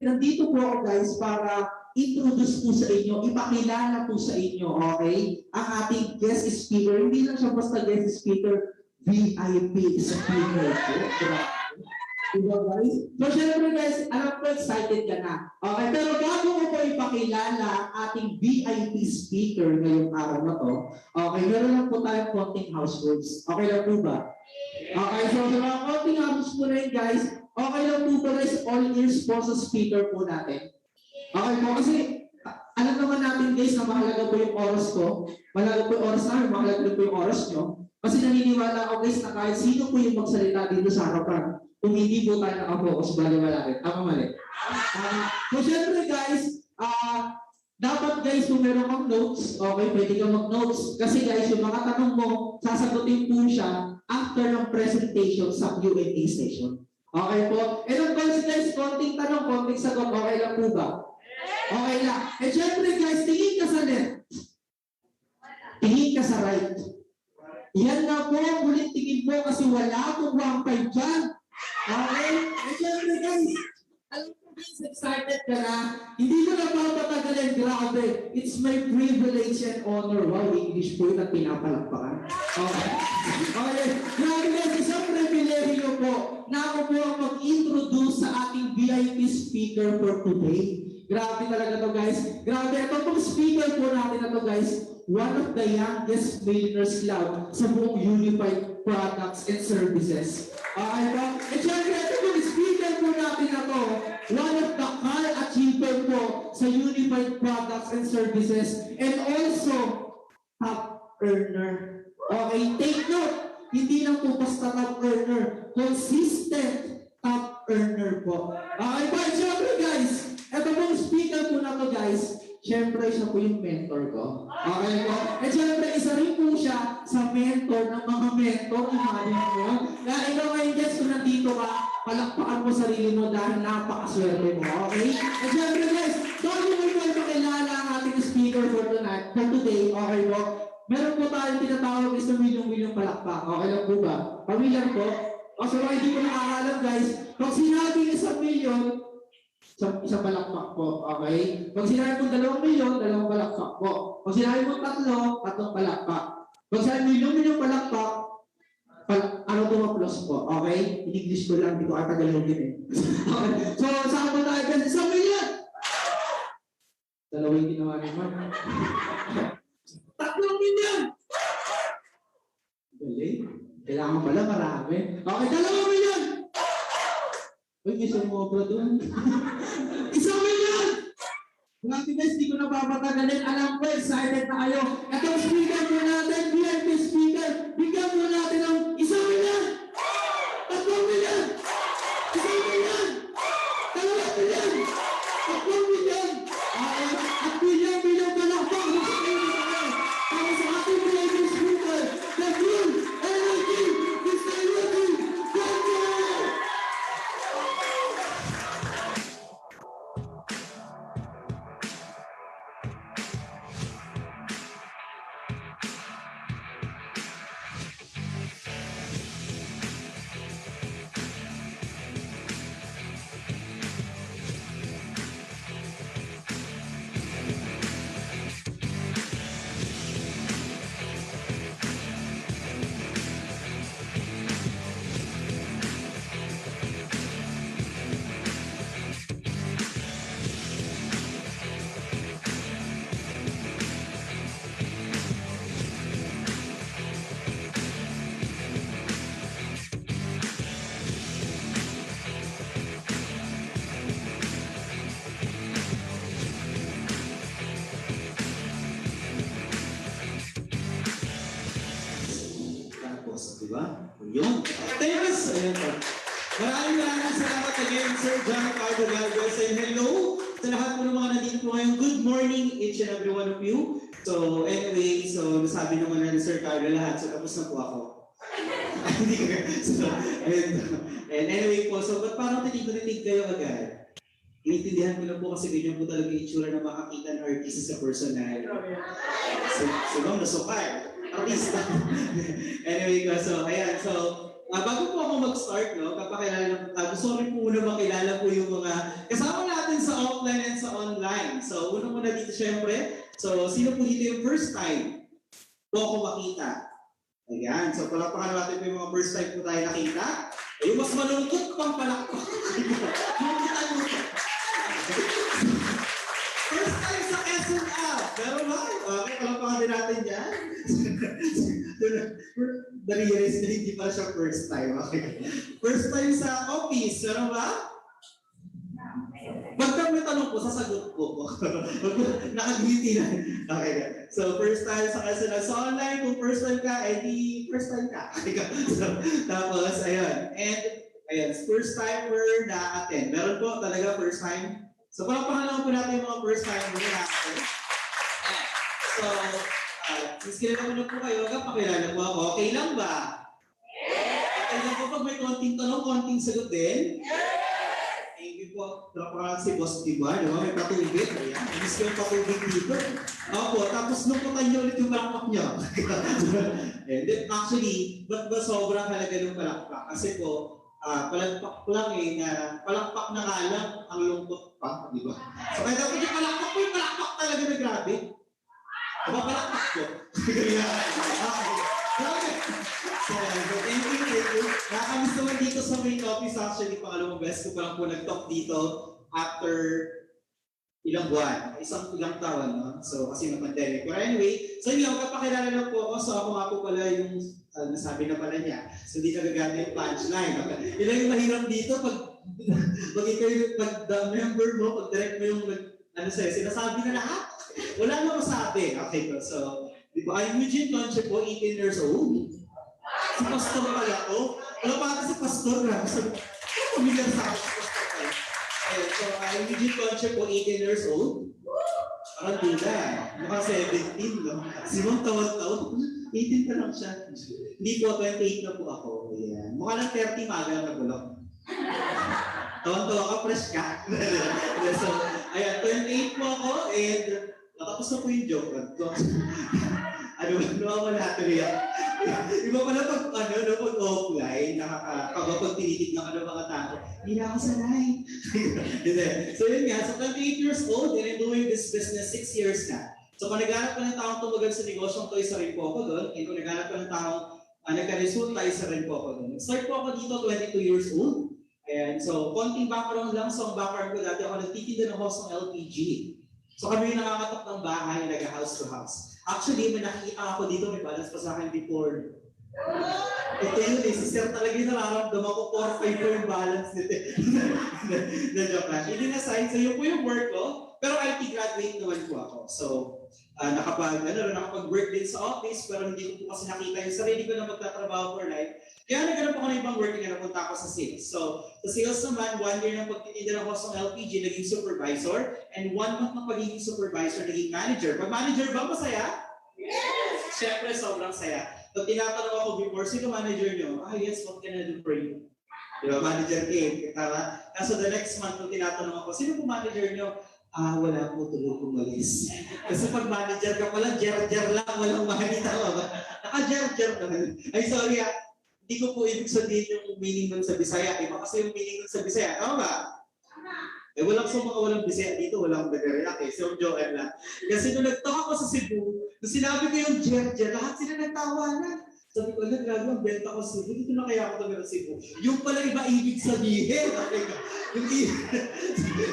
nandito po ako guys para introduce po sa inyo, ipakilala po sa inyo, okay? Ang ating guest speaker, hindi lang siya basta guest speaker, VIP speaker po. Diba guys? So syempre guys, alam ko excited ka na. Okay, pero bago ko po ipakilala ang ating VIP speaker ngayong araw na to, okay, meron lang po tayong konting house rules. Okay lang po ba? Okay, so sa mga konting house po na yun guys, okay lang po ba guys, all ears po sa speaker po natin. Okay po, kasi alam naman natin guys na mahalaga po yung oras ko, mahalaga po yung oras namin, mahalaga po yung oras nyo. Kasi naniniwala ako guys na kahit sino po yung magsalita dito sa harapan, kung hindi po tayo nakapokus, baliwala rin. Tama mali. So syempre guys, dapat guys kung meron kang notes, okay, pwede kang mag-notes. Kasi guys, yung mga tanong mo, sasagutin po siya after ng presentation sa Q&A session. Okay po? And of course guys, konting tanong, konting sagot, okay lang po ba? Okay lang. And syempre guys, tingin ka sa left. Tingin ka sa right. Yan na po, ulit tingin po kasi wala akong wampay dyan. Okay? And syempre guys, alam ko guys, excited ka na. Hindi ko na papatagalin, grabe. It's my privilege and honor. Wow, English po yun at pinapalakpakan. Okay. Okay. Grabe guys, isang privilege po na ako po ang mag-introduce sa ating VIP speaker for today. Grabe talaga to guys. Grabe, ito pong speaker po natin na to guys, one of the youngest millionaires club sa buong Unified Products and Services. Okay ba? And syempre, ito pong speaker po natin na to, one of the car achiever po sa Unified Products and Services and also top earner. Okay, take note. Hindi lang po basta top earner, consistent top earner po. Okay ba? Syempre guys, ito pong speaker po na to guys, syempre siya po yung mentor ko. Okay po? At syempre isa rin po siya sa mentor ng mga mentor. Imagine mo. Kaya ikaw ngayon guys, kung nandito ka, palakpakan mo sarili mo dahil napakaswerte mo. Okay? At syempre guys, bago mo po ipakilala ang ating speaker for tonight, for today, okay po? Meron po tayong tinatawag is na milyong-milyong palakpak. Okay lang po ba? Pamilyar po? O so hindi ko nakakalam guys, pag sinabi isang milyon, isang palakpak po, okay? Pag sinabi mo 2 milyon, 2 palakpak po. Pag sinabi mo 3, 3 palakpak. Pag sinabi mo milyong palakpak, ano to plus po, okay? In English ko lang, hindi ko katagalogin eh. Okay. So, saan po tayo guys? 1 milyon! 2 yung ginawa ni Mark. 3 milyon! Galing. Kailangan pala marami. Okay, 2 milyon! Uy, may sumobra doon. 1 milyon! Grabe guys, di ko napapatagalin. Alam ko, excited na kayo. Itong speaker po natin, VIP speaker, bigyan po natin ng 1 milyon! 3 milyon! 1 milyon! 2 milyon! 3 milyon! At milyon pa lang po. Para sa ating VIP speaker, the full energy, Mr. Rudy Gombo! Diba? Yun. Thanks! Ayan po. Maraming salamat again, Sir John Cardo Galvez. And hello sa lahat po ng mga nandito po ngayon. Good morning, each and every one of you. So anyway, so nasabi naman na ni Sir Cardo lahat. So tapos na po ako. Hindi ka. So, and anyway po, so ba't parang tinig kayo agad? Inintindihan ko na po kasi ganyan po talaga yung itsura na makakita ng artist sa personal. So bang nasukay? Artista. Anyway, so ayan, so bago po ako mag-start, no, gusto ko rin po muna makilala po yung mga kasama natin online. So, unang muna dito syempre. So, sino po dito yung first time po ako makita? Ayan. So, palakpakan natin po yung mga first time po tayo nakita. Yung mas malungkot pang palakpak. First time sa Quezon App. Pero ba? Okay, palakpakan din natin dyan. Na-realize na hindi pa siya first time. Okay. First time sa office. Pero ba? Pagka may tanong po, sasagot po. Nakagwiti na. Okay. So, first time sa Quezon App. So, online, kung first time ka, di first time ka. So, tapos, ayun. And, ayun, first timer na attend. Meron po talaga first time. So, palakpakan lang po natin yung mga first timer na attend. So, since kilala ko na po kayo, pakilala po ako. Okay lang ba? Okay lang po pag may konting tanong, konting sagot din? Thank you po. Palakpakan si Boss Diba, diba? May patubig. Ayan. Miss ko yung patubig dito. Opo, tapos lumputan niyo ulit yung palakpak niyo. And then, actually, ba't ba sobrang halaga ng palakpak? Kasi po, palakpak lang na palakpak na nga lang ang lungkot pa, di ba? So kaya dapat yung palakpak talaga na grabe. Palakpak ko. Okay. So, thank you. Nakakamiss naman dito sa main office. Actually, pangalawang beses ko pa lang po nag-talk dito after ilang buwan, ilang taon, no? So, kasi ng pandemic. But anyway, so yun, kapakilala lang po ako. So, ako nga po pala yung nasabi na pala niya. So, hindi ka gagana yung punchline. Okay. Yun lang yung mahirap dito pag ikaw yung member mo, pag direct mo yung sinasabi na lahat. Wala na masabi. Okay, so, di ba, I'm Eugene Conche po, 18 years old. Si Pastor pala ako. Wala pa ata si Pastor na. So, familiar sa ako si Pastor pala. Ayun, so, I'm Eugene Conche po, 18 years old. Parang duda. Mukhang 17, no? Simang taon-taon. 18 pa lang siya. Hindi po, 28 na po ako. Ayan. Mukha lang 30, maga lang nagulok. Tawan-tawa ka, fresh ka. So, ayan, 28 po ako, and natapos na po yung joke. Nawawala tuloy ako. Iba pala pag offline, pag tinitignan ka ng mga tao, hindi na ako sanay. So yun nga, so 28 years old, and I'm doing this business 6 years na. So kung naghanap ka ng taong tumagal sa negosyong to, isa rin po ako doon. And kung naghanap ka ng taong nagka-resulta, isa rin po ako doon. Start po ako dito, 22 years old. And so, konting background lang. So, ang background ko dati, ako nagtitinda ng host ng LPG. So, kami yung nakakatok ng bahay, nag-house to house. Actually, may nakikita ako dito, may balance pa sa akin before. Ito yun eh, sister talaga yung nararamdaman ko, 4-5 po yung balance nito. Na-joke lang. Hindi na-sign, so yun po yung work ko. Pero IT graduate naman po ako. So, nakapag-work din sa office, pero hindi ko po kasi nakita yung sarili ko na magtatrabaho for life. Kaya naghanap ako ng ibang working na napunta ako sa sales. So, sa sales naman, 1 year ng pagtitinda ng host ng LPG, naging supervisor, and 1 month ng pagiging supervisor, naging manager. Pag manager ba, masaya? Yes! Siyempre, sobrang saya. Pag tinatanong ako before, sino manager nyo? Yes, what can I do for you? Diba, manager Kate, tama? Kaso the next month, kung tinatanong ako, sino po manager nyo? Wala po, tuloy umalis. Kasi pag manager ka pala, jer-jer lang, walang makikita mo ba? Naka-jer-jer naman. Ay, sorry hindi ko po ibig sabihin yung meaning nun sa Bisaya. Iba kasi yung meaning nun sa Bisaya. Tama ba? Eh, walang sa mga walang Bisaya dito, walang nag-react eh. So, joke lang. Kasi nung nag-talk ako sa Cebu, nung sinabi ko yung jer-jer, lahat sila nagtawanan. Sabi ko, grabe, ang benta ko sa Cebu. Dito na kaya ako taga ng Cebu. Yung pala iba ibig sabihin.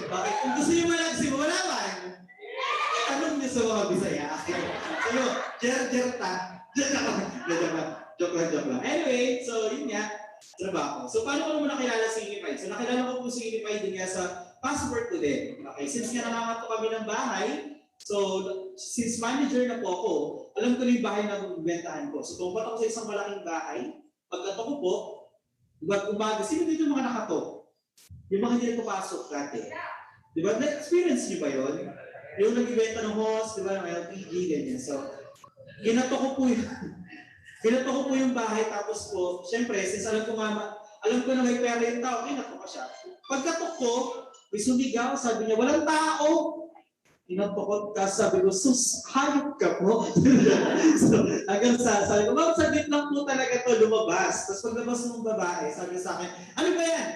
Bakit? Kung gusto nyo malang Cebu, wala man. Tanong nyo sa mga Bisaya. So, jer-jer ta. Joke lang. Anyway, so yun nga, trabaho. So paano ko naman nakilala si Unified? So nakilala ko po si Unified din nga sa password ko din. Okay, since nga nangangato kami ng bahay, so since manager na po ako, alam ko na yung bahay na bumibentahan ko. So pumunta ako sa isang malaking bahay, pagkato ko po, umaga, sino dito mga nakato? Yung mga hindi nagpapasok dati. Di ba? Na-experience niyo ba yun? Yung nag-ibenta ng host, di ba, ng LPG, ganyan. So, kinato ko po yun. Kinato ko po yung bahay, tapos po, syempre, since alam ko na may pera yung tao, kinato ko siya. Pagkatok ko, may sumigaw, sabi niya, walang tao! Kinato ka, sabi ko, sus, hayop ka po. So, hanggang sabi ko, saglit lang po talaga to lumabas. Tapos paglabas ng babae, sabi sa akin, ano ba yan?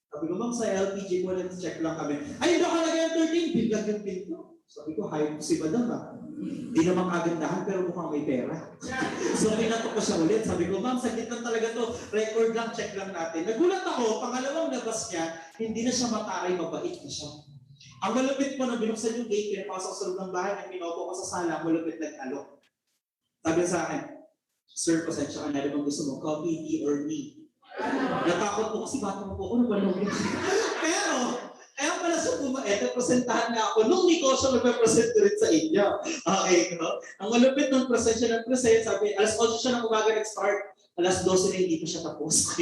Sabi ko, sa LPG po, nag-check lang kami. Ay, doon ka lagay ang 13, nilaglag yung pinto. Sabi ko, hayop si madam Hindi naman kagandahan pero mukhang may pera. So pinatok ko siya ulit. Sabi ko, ma'am, saglit lang talaga to. Record lang, check lang natin. Nagulat ako, pangalawang labas niya, hindi na siya mataray, mabait na siya. Ang malupit po na binuksan yung gate, pinapasok sa loob ng bahay, at pinopo ko sa sala, malupit nag-alok. Sabi sa akin, sir, pasensya ka na rin gusto mo, coffee, tea, or me. Natakot po kasi bata mo po ako, nabalog. Pero, kaya pala siya eto, presentahan na ako. Nung negosyo, magpe-present rin sa inyo. Okay, no? Ang malupit ng present siya ng present, sabi, alas 8 siya ng umaga nag-start. Alas 12 na hindi pa siya tapos.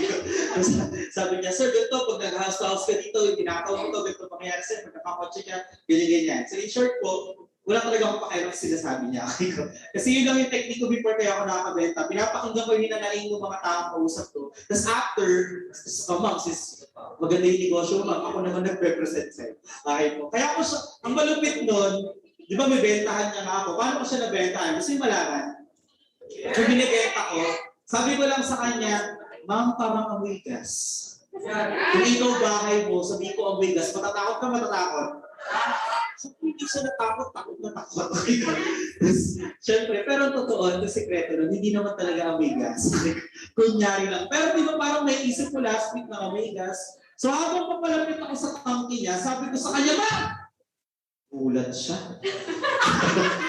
Sabi niya, sir, ganito, pag nag-house-house ka dito, tinakaw mo ito, ganito pangyayari sa'yo, magkakakotse ka, ganyan-ganyan. So in short po, wala talaga akong pakialam sa sinasabi niya. Kasi yun lang yung technique ko before kaya ako nakakabenta. Pinapakinggan ko yung hinanaing ng mga taong kausap ko. Tapos after, ma'am, sis, maganda yung negosyo, ma'am, ako naman nagpe-present sa'yo. Okay po. Kaya ako siya, ang malupit nun, di ba may bentahan niya nga ako? Paano ko siya nabentahan? Gusto yung malaman? Kung binibenta ko, sabi ko lang sa kanya, ma'am, parang amoy gas. Kung ikaw bahay mo, sabi ko amoy gas, matatakot ka, matatakot? So, hindi siya natakot, takot na takot. Siyempre, pero totoo, ang sekreto nun, hindi naman talaga amoy gas. Kunyari lang. Pero di ba parang may isip ko last week na amoy gas? So habang papalapit ako sa tangke niya, sabi ko sa kanya, ma'am! Ulat siya.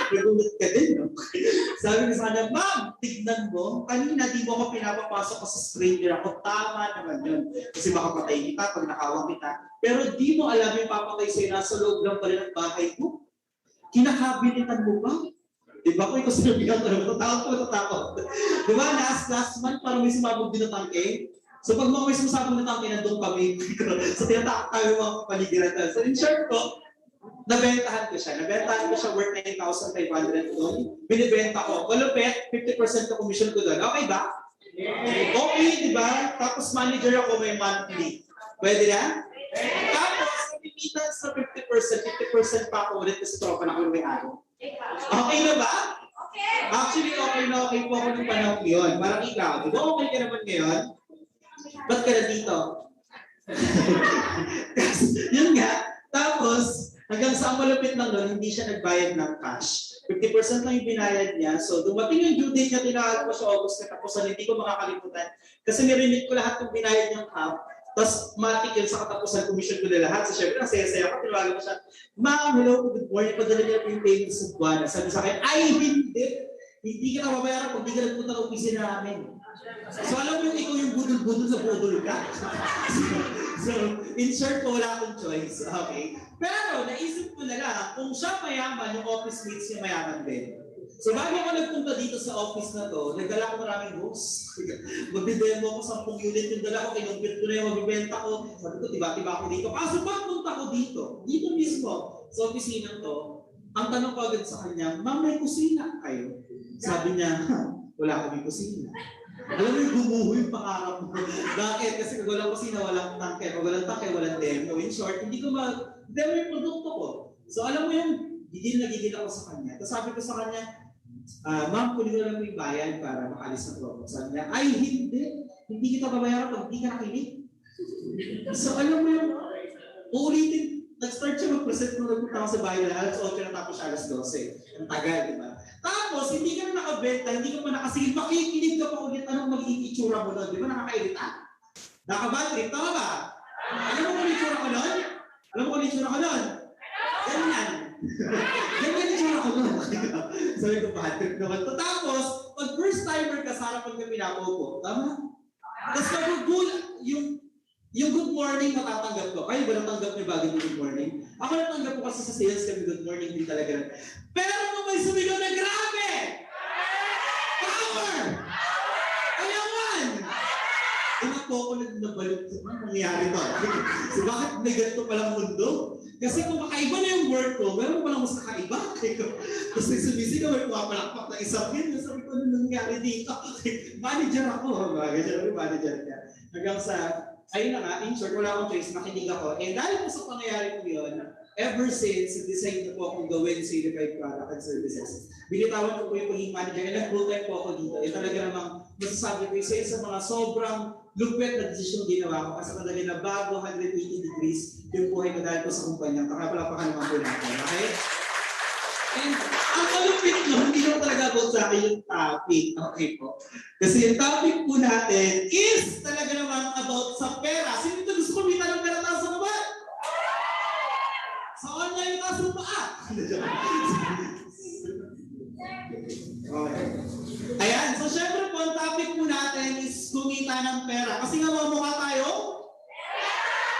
Nagulat ka din, no? Sabi ko sa kanya, ma'am, tignan mo, kanina di mo ako pinapapasok ko sa stranger ako. Tama naman yun. Kasi makapatay kita pag nakawang kita. Pero di mo alam yung papatay sa'yo, nasa loob lang pa rin ang bahay mo. Kinakabilitan mo ba? Di ba kung ikaw sinabihan ko, natatakot. Di ba, last month, parang may sumabog din na tangke. So pag mga may sumasabog na tangke, nandun kami. So tinatakot tayo mga paligiran. So in short ko, nabentahan ko siya. Nabentahan ko siya worth 9,500 doon. Binibenta ko. Malupit, 50% na commission ko doon. Okay ba? Okay, di ba? Tapos manager ako may monthly. Pwede na? Tapos, nakikita sa 50% pa ako ulit kasi tropa na ako may araw. Okay na ba? Actually, okay na okay po ako ng panahon yun. Parang ikaw, di ba okay ka naman ngayon? Ba't ka na dito? Yun nga. Tapos, hanggang sa malupit lang doon, hindi siya nagbayad ng cash. 50% lang yung binayad niya. So, dumating yung due date niya, tinawag ko sa August, katapusan, hindi ko makakalimutan. Kasi nirimit ko lahat yung binayad niyang half. Tapos, matik yun sa katapusan, commission ko na lahat. So, syempre, ang saya-saya ko, tinawagan ko siya, ma'am, hello, good morning, padala niya po yung payment sa buwan. Sabi sa akin, ay, hindi. Hindi ka na mabayaran kung hindi ka nagpunta ng opisina namin. So, alam mo yung ikaw yung budol-budol sa budol ka? So, in short po, wala akong choice. Okay. Pero, naisip ko na lang, kung siya mayaman, yung office mates niya mayaman din. So, bago ako nagpunta dito sa office na to, nagdala ko maraming hosts. Magbibenta ko 10 unit yung dala ko, kinumpit ko na yung magbibenta ko. Sabi ko, tiba-tiba ako dito. Kaso pagpunta ko dito mismo, sa opisina to, ang tanong ko agad sa kanya, ma'am, may kusina kayo? Sabi niya, wala kami kusina. Alam mo yung gumuho yung pangarap mo. Bakit? Kasi kung walang kusina, walang tangke. Kung walang tangke, walang demo. In short, hindi ko demo yung produkto ko. So alam mo yung gigil ako sa kanya. Tapos sabi ko sa kanya, ma'am, kunin ko lang yung bayan para makalis na po. Sabi niya, ay hindi. Hindi kita babayaran pag hindi ka nakinig. So alam mo yung, uulitin. Nag-start siya mag-present nung nagpunta ako sa bayan na alas 8 na tapos siya alas 12. Ang tagal, di ba? Tapos, hindi ka na nakabenta, hindi ka pa nakasigil, makikinig ka pa ulit anong magiging itsura mo nun. Di ba nakakairita? Nakabatrip, tama ba? Alam mo kung itsura ko nun? Alam mo kung itsura ko nun? Ganyan. Ganyan itsura ko nun. Sabi ko, bad trip naman to. Tapos, pag first timer ka, sa harapan ka pinapopo. Tama? Tapos pag yung good morning matatanggap ko. Ay, ba natanggap niyo bago yung good morning? Ako natanggap ko kasi sa sales kami good morning din talaga. Pero kung may sumigaw na grabe! Power! Ayawan! Inapo ko nabalot. Ano nangyayari ba? So bakit may ganito palang mundo? Kasi kung makaiba na yung work ko, meron palang mas nakaiba. Tapos nagsumisigaw, may pumapalakpak na isang yun. Sabi ko, ano nangyari dito? Manager ako. Manager niya. Hanggang sa ayun na nga, in short, wala akong choice, makinig ako. And dahil po sa pangyayari ko yun, ever since, decide na po akong gawin certified product and services. Binitawan ko po yung pagiging manager, and nag-full time po ako dito. Eh talaga namang masasabi ko isa sa mga sobrang lupet na desisyon ginawa ko kasi talaga na bago 180 degrees yung buhay ko dahil po sa kumpanya. Kaya palapakan naman po natin. Okay? And ang malupit no, hindi naman talaga about sa akin yung topic. Okay po. Kasi yung topic po natin is talaga naman about sa pera. Sino ito gusto kumita ng pera taas sa baba? Sa online taas ng paa. Okay. Ayan, so syempre po ang topic po natin is kumita ng pera. Kasi nga mga mukha tayo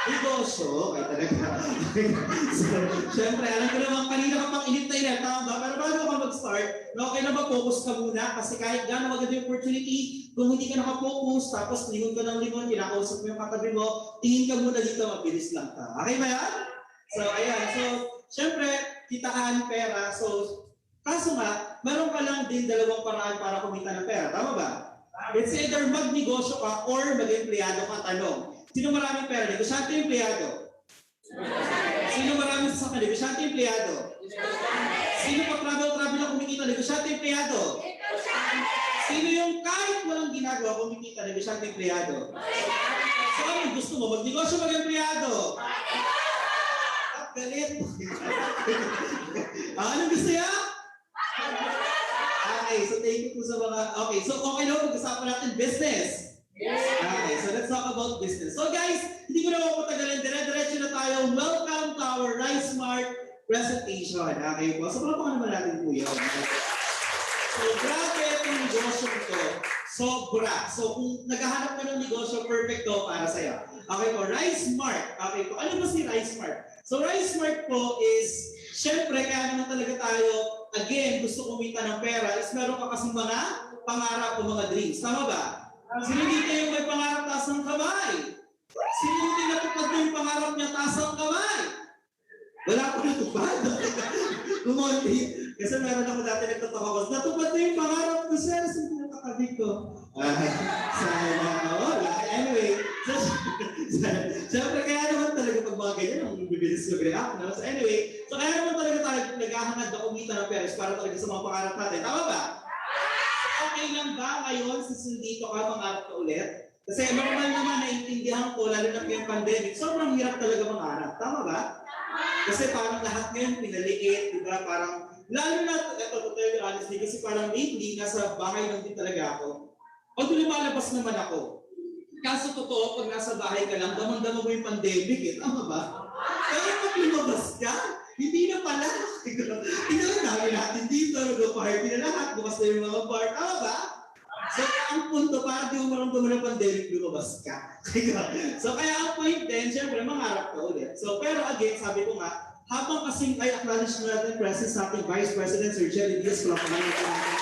negosyo, okay talaga. So, syempre, alam ko naman kanina ka pang init na init, tama ba? Pero bago ka mag-start, okay na ba focus ka muna? Kasi kahit gano'n maganda yung opportunity, kung hindi ka nakafocus, tapos lingon ka ng lingon, kinakausap mo yung katabi mo, tingin ka muna dito, mabilis lang ka. Okay ba yan? So, ayan. So, syempre, kitaan, pera. So, kaso nga, meron ka lang din dalawang paraan para kumita ng pera. Tama ba? It's either magnegosyo ka or mag-empleyado ka. Tanong. Sino maraming pera? Negosyante yung empleyado? Sino maraming sasakyan? Negosyante yung empleyado? Sino pa travel na kumikita? Negosyante yung empleyado? Sino yung kahit walang ginagawa kumikita? Negosyante yung empleyado? So ano gusto mo? Magnegosyo mag-empleyado? Galit. Anong gusto niya? Okay, so thank you po sa mga... Okay, so okay na pag-usapan natin business. Okay, so let's talk about business. So guys, hindi ko na mapatagalin. Dire-diretso na tayo. Welcome to our Rise Smart presentation. Okay po. So palapakan naman natin po yun. So grabe itong negosyo ito. Sobra. So kung naghahanap ka ng negosyo, perfect to para sa'yo. Okay po, Rise Smart. Okay po. Ano ba si Rise Smart? So Rise Smart po is, syempre, kaya naman talaga tayo, again, gusto kumita ng pera, is meron ka kasing mga pangarap o mga dreams. Tama ba? Sino dito yung may pangarap taas ng kamay? Sino dito natupad mo yung pangarap niya taas ng kamay? Wala ko natupad. Kumonti. Kasi meron ako dati nagtataka ko, natupad na yung pangarap ko, sir. Sino nakakabig ko? Sana. Wala. Anyway, so, syempre kaya naman talaga pag mga ganyan, ang bibilis mag-react. No? So anyway, so kaya naman talaga tayo naghahangad na kumita ng pera para talaga sa mga pangarap natin. Tama ba? Okay lang ba ngayon dito ka mangarap ka ulit? Kasi normal naman naiintindihan ko, lalo na ngayong pandemic, sobrang hirap talaga mangarap. Tama ba? Kasi parang lahat ngayon pinaliit, di ba? Parang, lalo na, ito, to tell you honestly, kasi parang lately, nasa bahay lang din talaga ako. Pag lumalabas naman ako, kaso totoo, pag nasa bahay ka lang, damang-dama mo yung pandemic eh. Tama ba? Pero pag lumabas ka, hindi na pala. Tingnan namin natin dito, nag-party na lahat, bukas na yung mga bar. Tama ba? So, ang punto, para di mo maramdaman ng pandemic, lumabas ka. So, kaya ang point din, syempre, mangarap ka ulit. So, pero again, sabi ko nga, habang kasing ay acknowledge na natin presence sa ating Vice President, Sir Jerry Diaz, palapakan natin natin.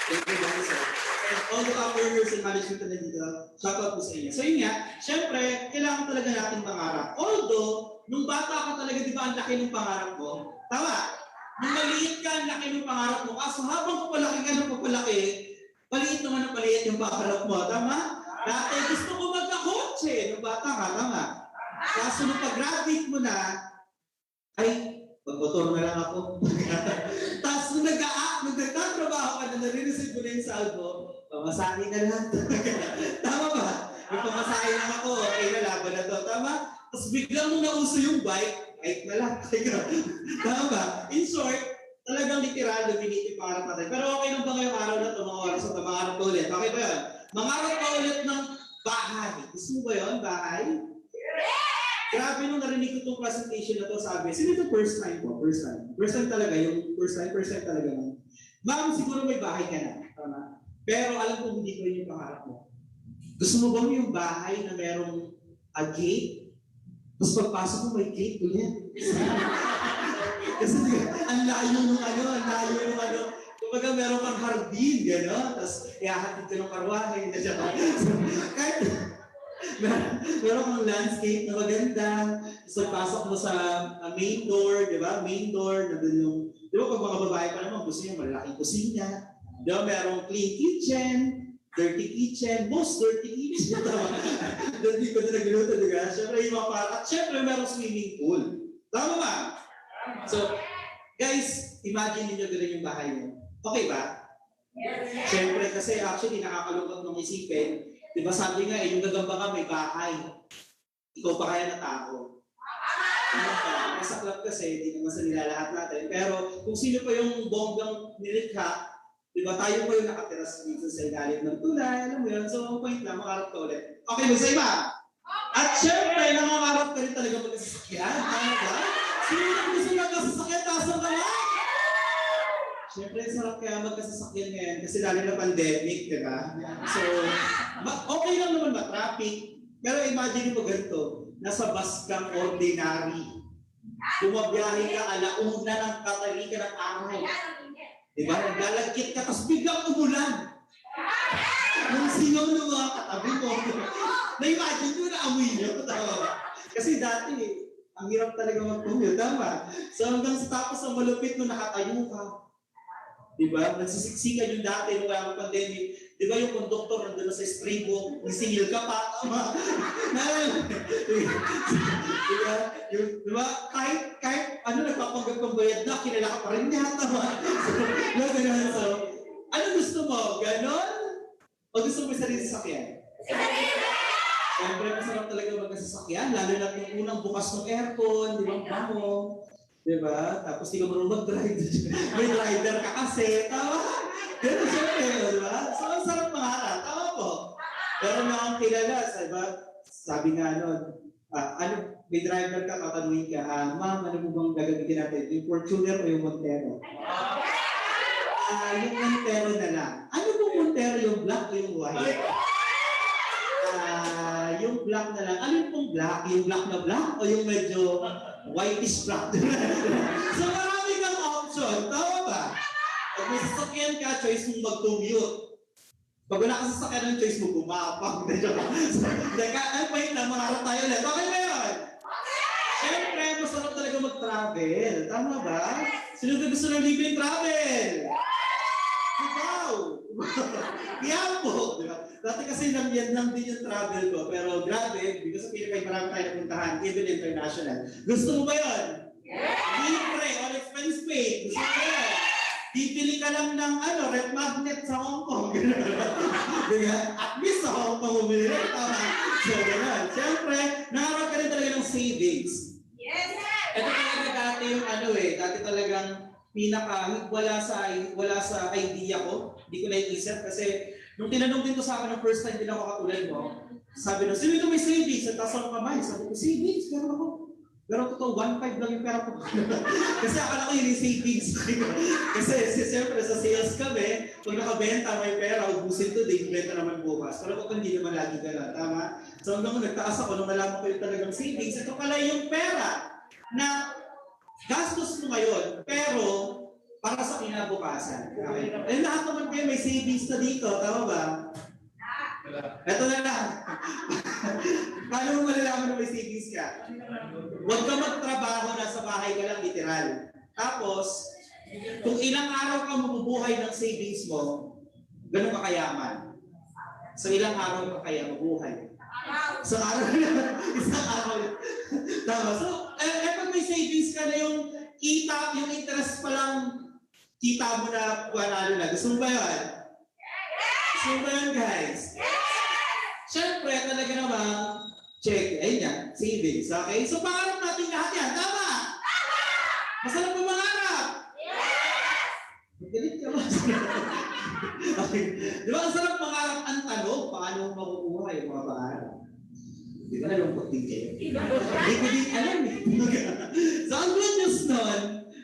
Thank you guys. And all the operators and management na dito, shout out po sa inyo. So, yun nga, syempre, kailangan talaga natin mangarap. Although, nung bata ka talaga, di ba, ang laki ng pangarap mo? Tama? Nung maliit ka, ang laki ng pangarap mo. Kaso habang papalaki ka ng papalaki, paliit naman ang paliit yung pangarap mo. Tama? Dati gusto ko magkakotse nung bata ka. Tama? Kaso nung pag-graduate mo na, ay, magmotor na lang ako. Tapos nung nagtatrabaho ka na nare-receive mo na yung saldo, pamasahin na lang. Tama ba? May pamasahin lang ako, okay na, laban na to. Tama? Tapos biglang nung nauso yung bike, na lang. Tama ba? In short, talagang literal, luminit yung pangarap natin. Pero okay lang ba ngayong araw na ito, mga oras na mangarap ka ulit? Okay ba yun? Mangarap ka ulit ng bahay. Gusto mo ba yun, bahay? Grabe nung narinig ko itong presentation na ito, sabi, sino ito first time po? First time. First time talaga, yung first time talaga. Ma'am, siguro may bahay ka na. Tama? Pero alam ko hindi ko yun yung pangarap mo. Gusto mo ba yung bahay na merong gate? Tapos pagpasok mo, may gate ulit. Kasi ang layo nung ano. Kumbaga meron kang hardin, gano'n. Tapos ihahatid ka ng karwahe. Kahit meron kang landscape na maganda. Tapos pagpasok mo sa main door, di ba? Main door, nandun yung... Di ba pag mga babae pa naman, gusto niya malaking kusina. Di ba? Merong clean kitchen, dirty kitchen, most dirty kitchen. Doon di ko na nagluto, di ba? Siyempre yung mga para. At siyempre merong swimming pool. Tama ba? So, guys, imagine niyo ganun yung bahay mo. Okay ba? Yes. Siyempre, kasi actually nakakalungkot nung isipin, Di ba sabi nga, yung gagamba ka may bahay. Ikaw pa kaya na tao. Ano ka? Masaklap kasi, di naman sa nilalahat natin. Pero kung sino pa yung bonggang nilikha, di ba tayo pa yung nakatira dito sa ilalim ng tulay, alam mo yun? So, ang point lang, makarap ka ulit. Okay, mag iba? At syempre, nangangarap ka rin talaga magkasasakyan. Tama ba? Sino na gusto magkasasakyan? Taas ang kamay! Siyempre, sarap kaya magkasasakyan ngayon kasi lalo na pandemic, di ba? So, okay lang naman traffic. Pero imagine mo ganito, nasa bus kang ordinary. Bumabiyahe ka, alauna ng katalika ng araw. Di ba? Naglalagkit ka, tapos biglang umulan. Nung sinaw ng mga katabi mo, na-imagine nyo na amoy nyo. Kasi dati, ang hirap talaga mag-commute, tama? So hanggang sa tapos ng malupit nung nakatayo ka, di ba? Nagsisiksikan yung dati nung kaya pandemic. Di ba yung konduktor nandun sa estribo, nisingil ka pa, tama? Di ba? Kahit nagpapanggap kang bayad na, kilala ka pa rin niya, tama? So, ano gusto mo? Ganon? O gusto mo yung sarili sasakyan? Siyempre, masarap talaga magkasasakyan, lalo na yung unang bukas ng aircon, di ba? Bango. Diba? Tapos di ka marunong mag-drive. May driver ka kasi. Tama? Ganun siyempre, diba? So, ang sarap maharap. Tama po. Pero na ang kilala, sabi nga nun, may driver ka, tatanungin ka, ma'am, ano mo bang gagamitin natin? Yung Fortuner o yung Montero? Yung Montero na lang. Ano pong Montero? Yung black o yung white? Yung black na lang. Ano pong black? Yung black na black o yung medyo whitish black? So marami kang option. Tama ba? Pag may sasakyan ka, choice mong mag-commute. Pag wala ka sasakyan ng choice mo, gumapang. Teka, ay pa yun lang, maharap tayo ulit. Okay ba yun? Siyempre, masarap talaga mag-travel. Tama ba? Sino ka gusto ng libreng travel? Ikaw! Kaya po, di ba? Dati kasi yan lang din yung travel ko, pero grabe, because of Philippines, marami tayo napuntahan, even international. Gusto mo ba yun? Yes! Libre, all expense paid. Gusto mo ba yun? Bibili ka lang ng red magnet sa Hong Kong. Diba? At least sa Hong Kong bumili rin. Tama. So, gano'n. Siyempre, nangarap ka rin talaga ng savings. Yes! Ito talaga dati yung dati talagang wala sa idea ko. Hindi ko naiisip kasi nung tinanong din ko sa akin ng first time din ako katulad mo, sabi nung, sino ito may savings? At taas ang kamay. Sabi ko, savings? Pero ako. Pero totoo, 1.5 lang yung pera ko. Kasi akala ko yun yung savings. Kasi siyempre sa sales kami, pag nakabenta may pera, ubusin today, benta naman bukas. Pero kung hindi naman lagi gano'n, tama? So hanggang nagtaas ako nung nalaman ko yung talagang savings, ito pala yung pera na gastos mo ngayon, pero para sa kinabukasan. Okay? Eh lahat naman kayo may savings na dito, tama ba? Ito na lang. Paano mo malalaman na may savings ka? Huwag ka magtrabaho, nasa bahay ka lang literal. Tapos, kung ilang araw ka mabubuhay ng savings mo, ganun ka kayaman. So ilang araw ka kaya mabuhay? So araw na, isang araw. Tama. So, pag may savings ka na yung kita, yung interest pa lang, kita mo na panalo na. Gusto mo ba yun? Gusto mo ba yun, guys? Siyempre, talaga naman, check. Ayun yan, savings. Okay? So, pangarap natin lahat yan. Tama? Masarap ba mangarap? Yes! Magalit ka ba? Okay. Di ba, ang sarap mangarap ang tanong, paano makukuha yung mga pangarap? Di ba, nalungkot din kayo? Hindi ko din alam eh. So, ang good news nun,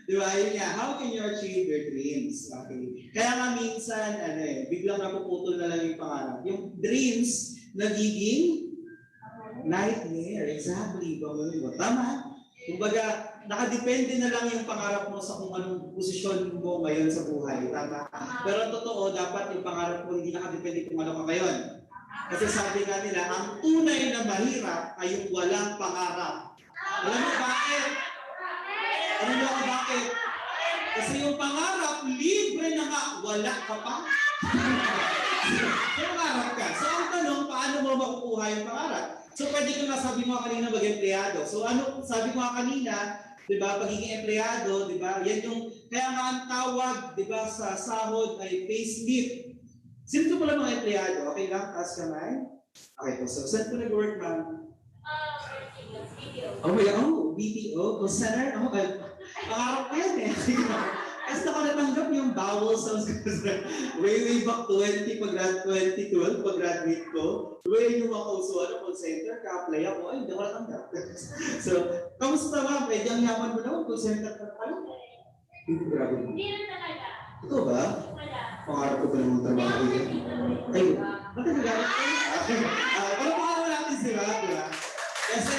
di ba, yun nga, how can you achieve your dreams? Okay. Kaya nga minsan, biglang napuputol na lang yung pangarap. Yung dreams, nagiging nightmare. Exactly. Tama. Kumbaga, nakadepende na lang yung pangarap mo sa kung anong posisyon mo ngayon sa buhay. Tama. Pero totoo, dapat yung pangarap mo hindi nakadepende kung ano ka ngayon. Kasi sabi nga nila, ang tunay na mahirap ay yung walang pangarap. Alam mo bakit? Alam mo bakit? Kasi yung pangarap, libre na nga, wala ka pa. Pangarap ka. So ang tanong, paano mo makukuha yung pangarap? So pwede ko na sabi mo kanina mag-empleyado. So ano, sabi mo kanina, di ba, pagiging empleyado, di ba, yan yung, kaya nga ang tawag, di ba, sa sahod ay payslip. Sino pala mga empleyado? Okay lang, taas kamay. Okay po, so saan po nag-work, ma'am? Video. Oh my God, oh, BPO, call center, oh, pangarap ko yan eh. Kasi ako natanggap yung bowel sounds way back 2012, pag-graduate ko. Way yung ako sa call center, ka-apply ako, ay, hindi ako natanggap. So, kamusta ma'am? Pwede ang yaman mo naman, call center ka pa. Hindi, grabe. Hindi na talaga. Ito ba? Wala. Pangarap ko pa naman trabaho ko. Ay, ba't nagagamit ko? Parang pangarap natin sila, di ba? Kasi,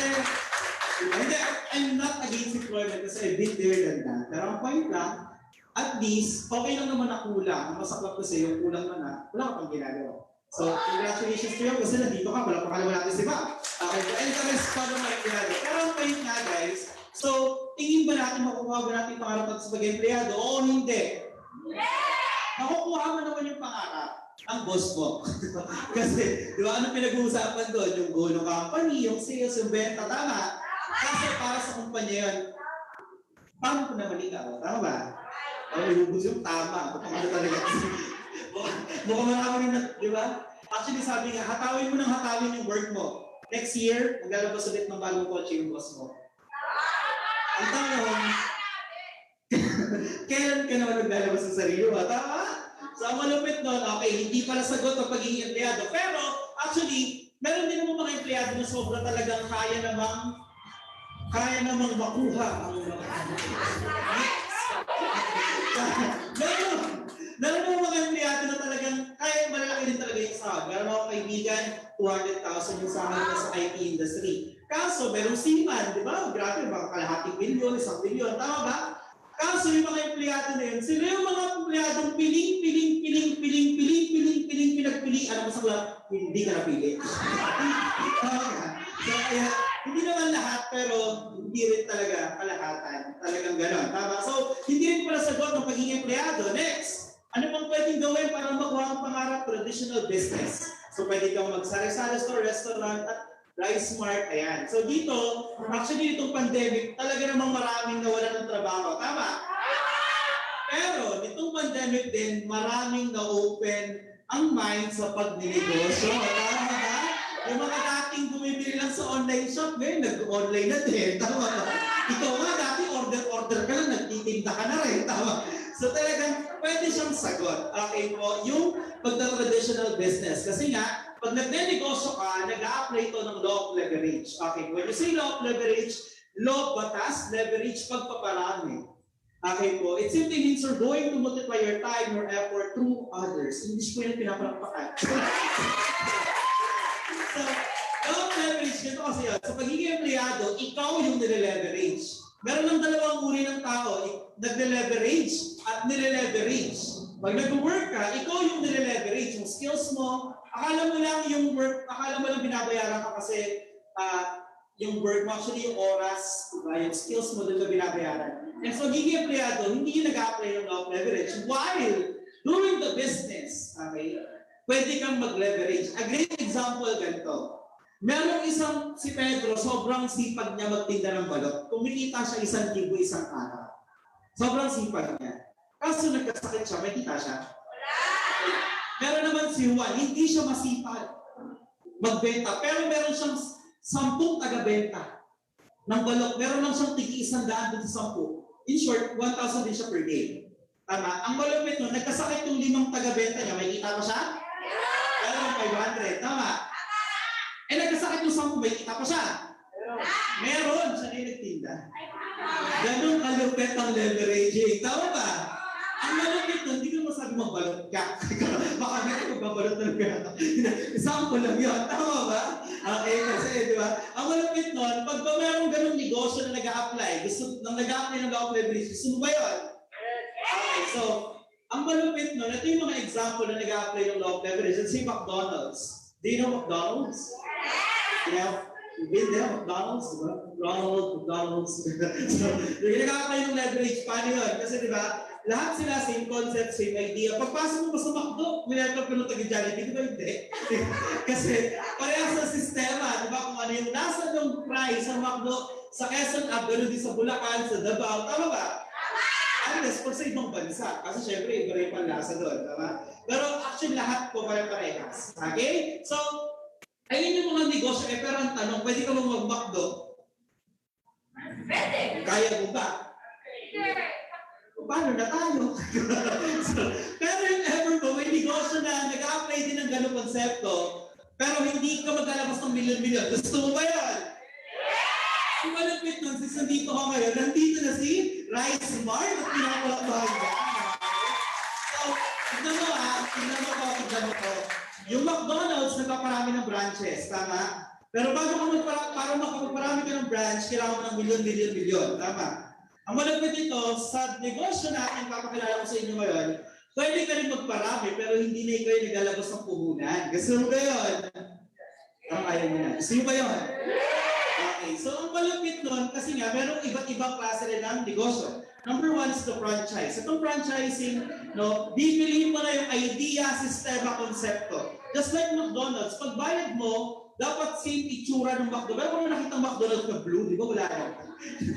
hindi, I'm not against employment kasi I've been there than that. Pero ang point lang, at least, okay lang naman na kulang. Ang masaklap kasi yung kulang na wala ka pang ginagawa. So, congratulations to you kasi nandito ka, wala pa naman natin si Bob. Okay, so encourage pa naman ang ginagawa. Pero ang point nga guys, so, tingin ba natin makukuha ba natin yung pangarap natin sa pag-empleyado? Oo, hindi. Makukuha mo naman yung pangarap ang boss mo. Kasi, di ba, ano pinag-uusapan doon? Yung goal ng company, yung sales, yung benta, tama? Kasi para sa kumpanya yun, paano ko naman ikaw? Tama ba? Oh, ilubos yung tama. Ano talaga? Mukhang marami na, di ba? Actually, sabi nga, hatawin mo ng hatawin yung work mo. Next year, maglalabas ulit ng bagong kotse yung boss mo. Ang tanong, kailan ka naman naglalabas ng sarili mo? Tama? So, ang malupit nun, okay, hindi pala sagot ang pagiging empleyado. Pero, actually, meron din naman mga empleyado na sobra talagang kaya namang makuha ang Meron naman mga empleyado na talagang kaya malalaki din talaga yung sahod. Meron ako kaibigan, 200,000 yung sahod na sa IT industry. Kaso, merong seaman, di ba? Grabe, baka kalahating milyon, 1 milyon, tama ba? Kaso yung mga empleyado na yun, sila yung mga empleyadong piling, pinagpili. Ano mo sa club? Hindi ka napili. Tama ka? So, kaya, hindi naman lahat, pero hindi rin talaga kalahatan. Talagang gano'n. Tama? So, hindi rin pala sagot ng pagiging empleyado. Next, ano pang pwedeng gawin para makuha ang pangarap? Traditional business. So, pwede kang magsari-sari store, restaurant, at Rice Mart. Ayan. So, dito, actually, itong pandemic, talaga namang maraming nawalan ng trabaho. Tama? Pero, nitong pandemic din, maraming na-open ang mind sa pagninegosyo. Tama ba? Yung mga dating bumibili lang sa online shop, ngayon nag-online na din. Tama ba? Ikaw nga, dati order ka lang, nagtitinda ka na rin. Tama. So talagang pwede siyang sagot. Okay po, yung pagka-traditional business. Kasi nga, pag nagne-negosyo ka, nag-a-apply ito ng law of leverage. Okay, when you say law of leverage, law batas, leverage, pagpaparami. Okay po, it simply means you're going to multiply your time, your effort through others. English po yung pinapalakpakan. So, law of leverage, ganito kasi yan. Sa pagiging empleyado, ikaw yung nire-leverage. Meron ng dalawang uri ng tao, nagle-leverage at nire-leverage. Pag nag-work ka, ikaw yung nire-leverage. Yung skills mo, akala mo lang yung work, akala mo lang binabayaran ka kasi yung work mo, actually yung oras, yung skills mo doon ka binabayaran. And so, giging empleyado, hindi yung nag-apply ng law of leverage. While doing the business, okay, pwede kang mag-leverage. A great example ganito. Merong isang si Pedro, sobrang sipag niya magtinda ng balot. Kumikita siya 1,000 isang araw. Sobrang sipag niya. Kaso nagkasakit siya, may kita siya? Meron naman si Juan, hindi siya masipag magbenta. Pero meron siyang 10 taga-benta ng balot. Meron lang siyang tig-100 dun sa 10. In short, 1,000 din siya per day. Tama? Ang malupit nun, nagkasakit yung 5 taga-benta niya, may kita pa siya? Meron 500. Tama? Eh nagkasakit yung 10, may kita pa siya? Meron. Siya na nagtinda. Ganun kalupit ang leveraging. Tama ba? Ang malupit nun, hindi ko masabi magbalot ka. Baka hindi ko magbabalot talaga. Example lang yun. Tama ba? Okay, kasi di ba? Ang malupit nun, pag ba merong ganung negosyo na nag-a-apply, gusto nang nag-a-apply ng law of leverage, gusto mo ba yun? Okay, so, ang malupit nun, ito yung mga example na nag-a-apply ng law of leverage. Let's say McDonald's. Do you know McDonald's? Yeah. You've been there, McDonald's, di ba? McDonald's. So, yung nag-a-apply ng leverage, paano yun? Kasi di ba, lahat sila same concept, same idea. Pagpasok mo sa McDo, minatap ka ng taga-Jollibee, di ba hindi? Kasi parehas sa sistema, di ba? Kung ano yung nasa ng price sa McDo, sa Quezon Ave, gano'n din sa Bulacan, sa Davao, tama ba? Unless pag sa ibang bansa. Kasi syempre, iba rin pang lasa doon, tama? Pero actually, lahat po pare-parehas. Okay? So, Ayun yung mga negosyo, pero ang tanong, pwede ka bang mag-McDo? Pwede. Kaya mo ba? Pwede. Paano na tayo? So, pero yung ever mo, may negosyo na nag-apply din ng gano'ng konsepto, pero hindi ka maglalabas ng milyon-milyon. Gusto mo ba yan? Ang malapit nun, since nandito ka ngayon, nandito na si Rice Mart at pinapalakbahan ka. So, tignan mo ko. Yung McDonald's, nagpaparami ng branches, tama? Pero para makapagparami ka ng branch, kailangan mo ng milyon, tama? Ang malapit ito, sa negosyo natin, papakilala ko sa inyo ngayon, pwede ka rin magparami, pero hindi na ikaw yung naglalabas ng puhunan. Gusto mo ba yun? Parang ayaw mo na. Gusto mo ba yun? Okay, so ang malapit nun, kasi nga, merong iba't ibang klase rin ng negosyo. Number one is the franchise. Itong franchising, bibilihin mo na yung idea, sistema, konsepto. Just like McDonald's, pag bayad mo, dapat same itsura ng McDonald's. Pero kung nakita ng McDonald's na blue, di ba wala yun?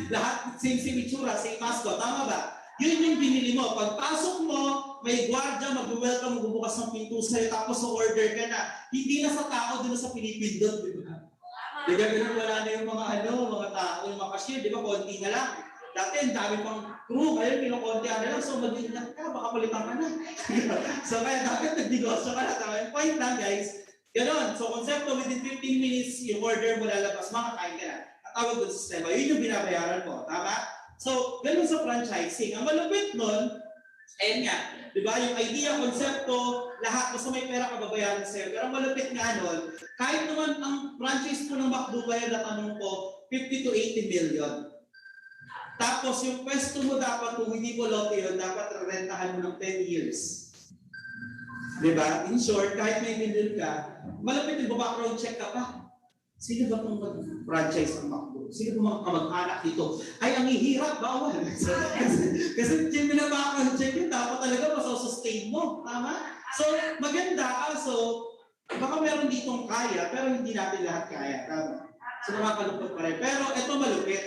Lahat same itsura, same mascot. Tama ba? Yun yung binili mo. Pagpasok mo, may gwardiya, mag-welcome, magbubukas ng pinto sa'yo, tapos order ka na. Hindi na sa tao, doon sa pinipindot. Di ba? Di ba ganun, wala na yung mga mga tao, yung mga cashier, di ba? Konti na lang. Dati, ang dami pang crew. Ngayon, kinukontihan na lang. So, mag-ingat ka, baka palitan ka na. So, kaya dapat nag-negosyo ka na. Tama yung point lang, guys. Ganon. So, konsepto, within 15 minutes, yung order mo lalabas, makakain ka na. Tawag doon sa sistema. Yun yung binabayaran mo. Tama? So, ganun sa franchising. Ang malupit nun, ayun nga, di ba, yung idea, konsepto, lahat, basta may pera ka babayaran sa'yo. Pero ang malupit nga nun, kahit naman ang franchise mo ng McDo bayan na tanong ko, 50 to 80 million. Tapos, yung pwesto mo dapat, kung hindi mo lote yun, dapat rentahan mo ng 10 years. Diba? In short, kahit may million ka, malapit yung background check ka pa. Sino ba itong mag-franchise ng McDo? Sino ba mga kamag-anak dito? Ay, ang ihirap, bawal. Kasi yung background check yun, dapat talaga masasustain mo. Tama? So, maganda ka. So, baka meron ditong kaya, pero hindi natin lahat kaya. Tama? So, nakakalupot pa rin. Pero ito malupit.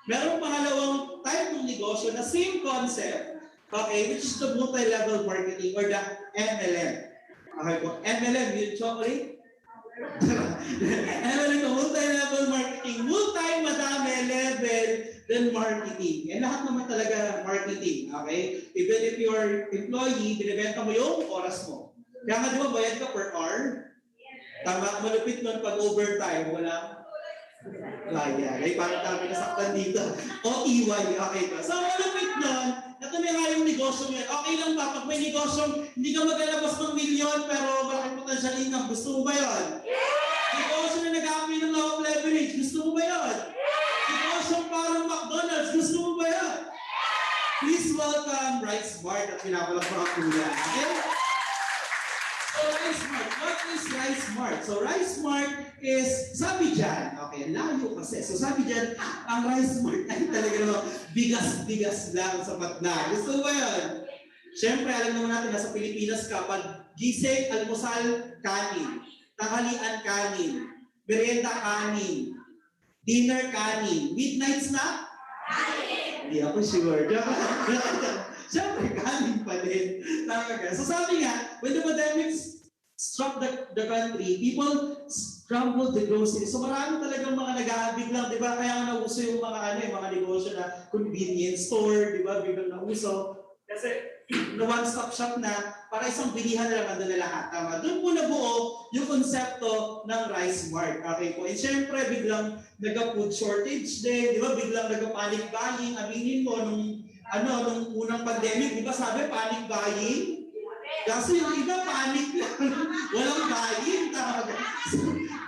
Merong pangalawang type ng negosyo na same concept, okay, which is the multi-level marketing or the MLM. Okay po, MLM, yung chocolate? MLM, multi-level marketing, multi-madami level than marketing. Eh, lahat naman talaga marketing, okay? Even if you're employee, binibenta mo yung oras mo. Kaya nga di ba, bayad ka per hour? Tama, malupit nun pag overtime, wala. Ay, parang dami nasaktan dito. O, EY, okay ba? So, malupit nun, natuloy nga yung negosyo mo yan. Okay lang ba? Pag may negosyo, hindi ka maglalabas ng milyon, pero malaking potential income. Gusto mo ba yun? Negosyo na nag-aapoy ng law of leverage. Gusto mo ba yun? Negosyo parang McDonald's. Gusto mo ba yun? Please welcome Rice Mart at pinapalakpak ko yan. Okay? So, Rice Mart. What is Rice Mart? So, Rice Mart is, sabi dyan, okay, layo kasi. So, sabi dyan, ang Rice Mart ay talaga naman bigas-bigas lang sapat na. Gusto ba yun? Siyempre, alam naman natin, nasa Pilipinas ka, pag gising, almusal, kanin. Tanghalian, kanin. Merienda, kanin. Dinner, kanin. Midnight snack? Kanin! Hindi ako sure. Siyempre, kanin pa din. Talaga. So sabi nga, when the pandemic struck the country, people scrambled the groceries. So marami talagang mga nag-aabig lang, di ba? Kaya nga nauso yung mga mga negosyo na convenience store, di ba? Biglang nauso. Kasi na one-stop shop na, para isang bilihan na lang ando na lahat. Tama. Doon po nabuo yung konsepto ng Rice Mart. Okay po. And syempre, biglang nag-food shortage din, di ba? Biglang nag-panic buying. Aminin mo, nung unang pandemic, di ba sabi, panic buying? Kasi yung iba, panic lang. Walang buying. Tama.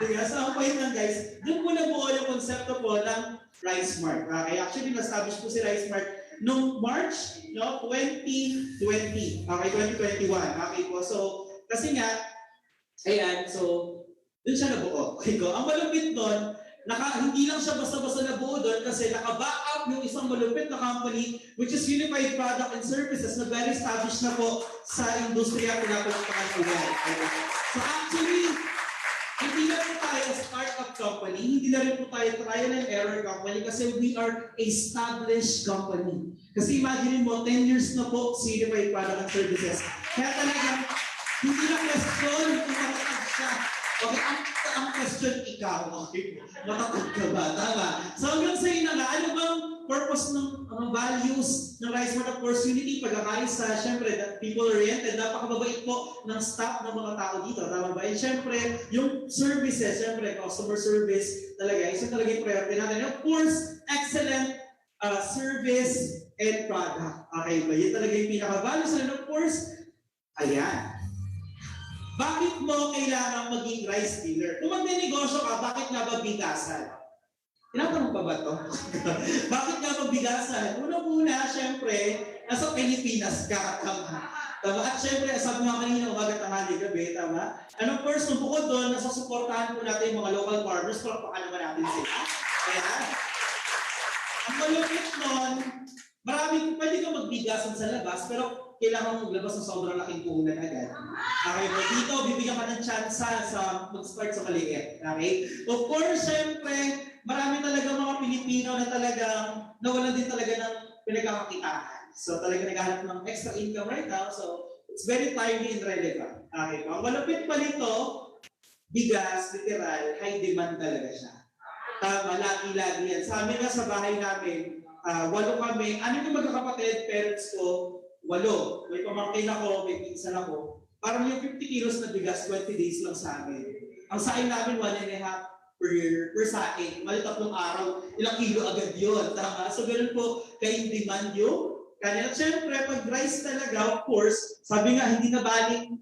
Diba? So, ang point lang guys, doon po nabuo yung konsepto po ng Rice Mart. Okay? Actually, na-establish po si Rice Mart noong March 2020. Okay, 2021. Okay po. So, kasi nga, ayan, so, doon siya nabuo. Okay ko. Ang malupit doon, hindi lang siya basta-basta nabuo doon kasi naka-back up yung isang malupit na company which is Unified Product and Services na very established na po sa industriya pinapalakpakan po yan. So actually, hindi na po tayo startup company, hindi na rin po tayo trial and error company kasi we are established company. Kasi imagine mo, 10 years na po si Unified Product and Services. Kaya talagang, hindi na question kung matatag siya. Okay, ang question ikaw, okay? Matatag ka ba? Tama. So hanggang sa na nga, ano bang purpose ng values ng Rise Smart? Of course, unity, pagkakaisa, syempre, people-oriented, napakababait po ng staff ng mga tao dito. Tama ba? And syempre, yung services, syempre, customer service talaga, isa talaga yung priority natin. And of course, excellent service and product. Okay ba? Yun talaga yung pinaka-values. And of course, ayan. Bakit mo kailangan maging rice dealer? Kung magnenegosyo ka, bakit nga ba bigasan? Tinatanong pa ba ito? Bakit nga ba bigasan? Una-una, syempre, nasa Pilipinas ka. Tama. At syempre, sabi nga kanina, umaga, tanghali, gabi, tama? And of course, kung bukod doon, nasusuportahan po natin yung mga local farmers, palakpakan naman natin sila. Ayan. Ang malupit nun, pwede ka magbigasan sa labas, pero kailangan maglabas ng sobrang laking puhunan agad. Okay, but dito, bibigyan ka ng chance sa mag-start sa maliit. Okay? Of course, syempre, marami talaga mga Pilipino na talagang nawalan din talaga ng pinagkakakitaan. So talaga naghahanap ng extra income right now. So it's very timely and relevant. Okay, ang malapit pa nito, bigas, literal, high demand talaga siya. Tama, lagi-lagi yan. Sa amin nga sa bahay namin, 8 kami. Ano yung magkakapatid, parents ko, 8. May pamangkin ako, may pinsan ako. Parang yung 50 kilos na bigas, 20 days lang sa amin. Ang sain namin, 1.5 per sain. Mali 3 araw, ilang kilo agad yun. Tama? So ganoon po, kayong demand yung kanila. Siyempre, pag rice talaga, of course, sabi nga, hindi na baling,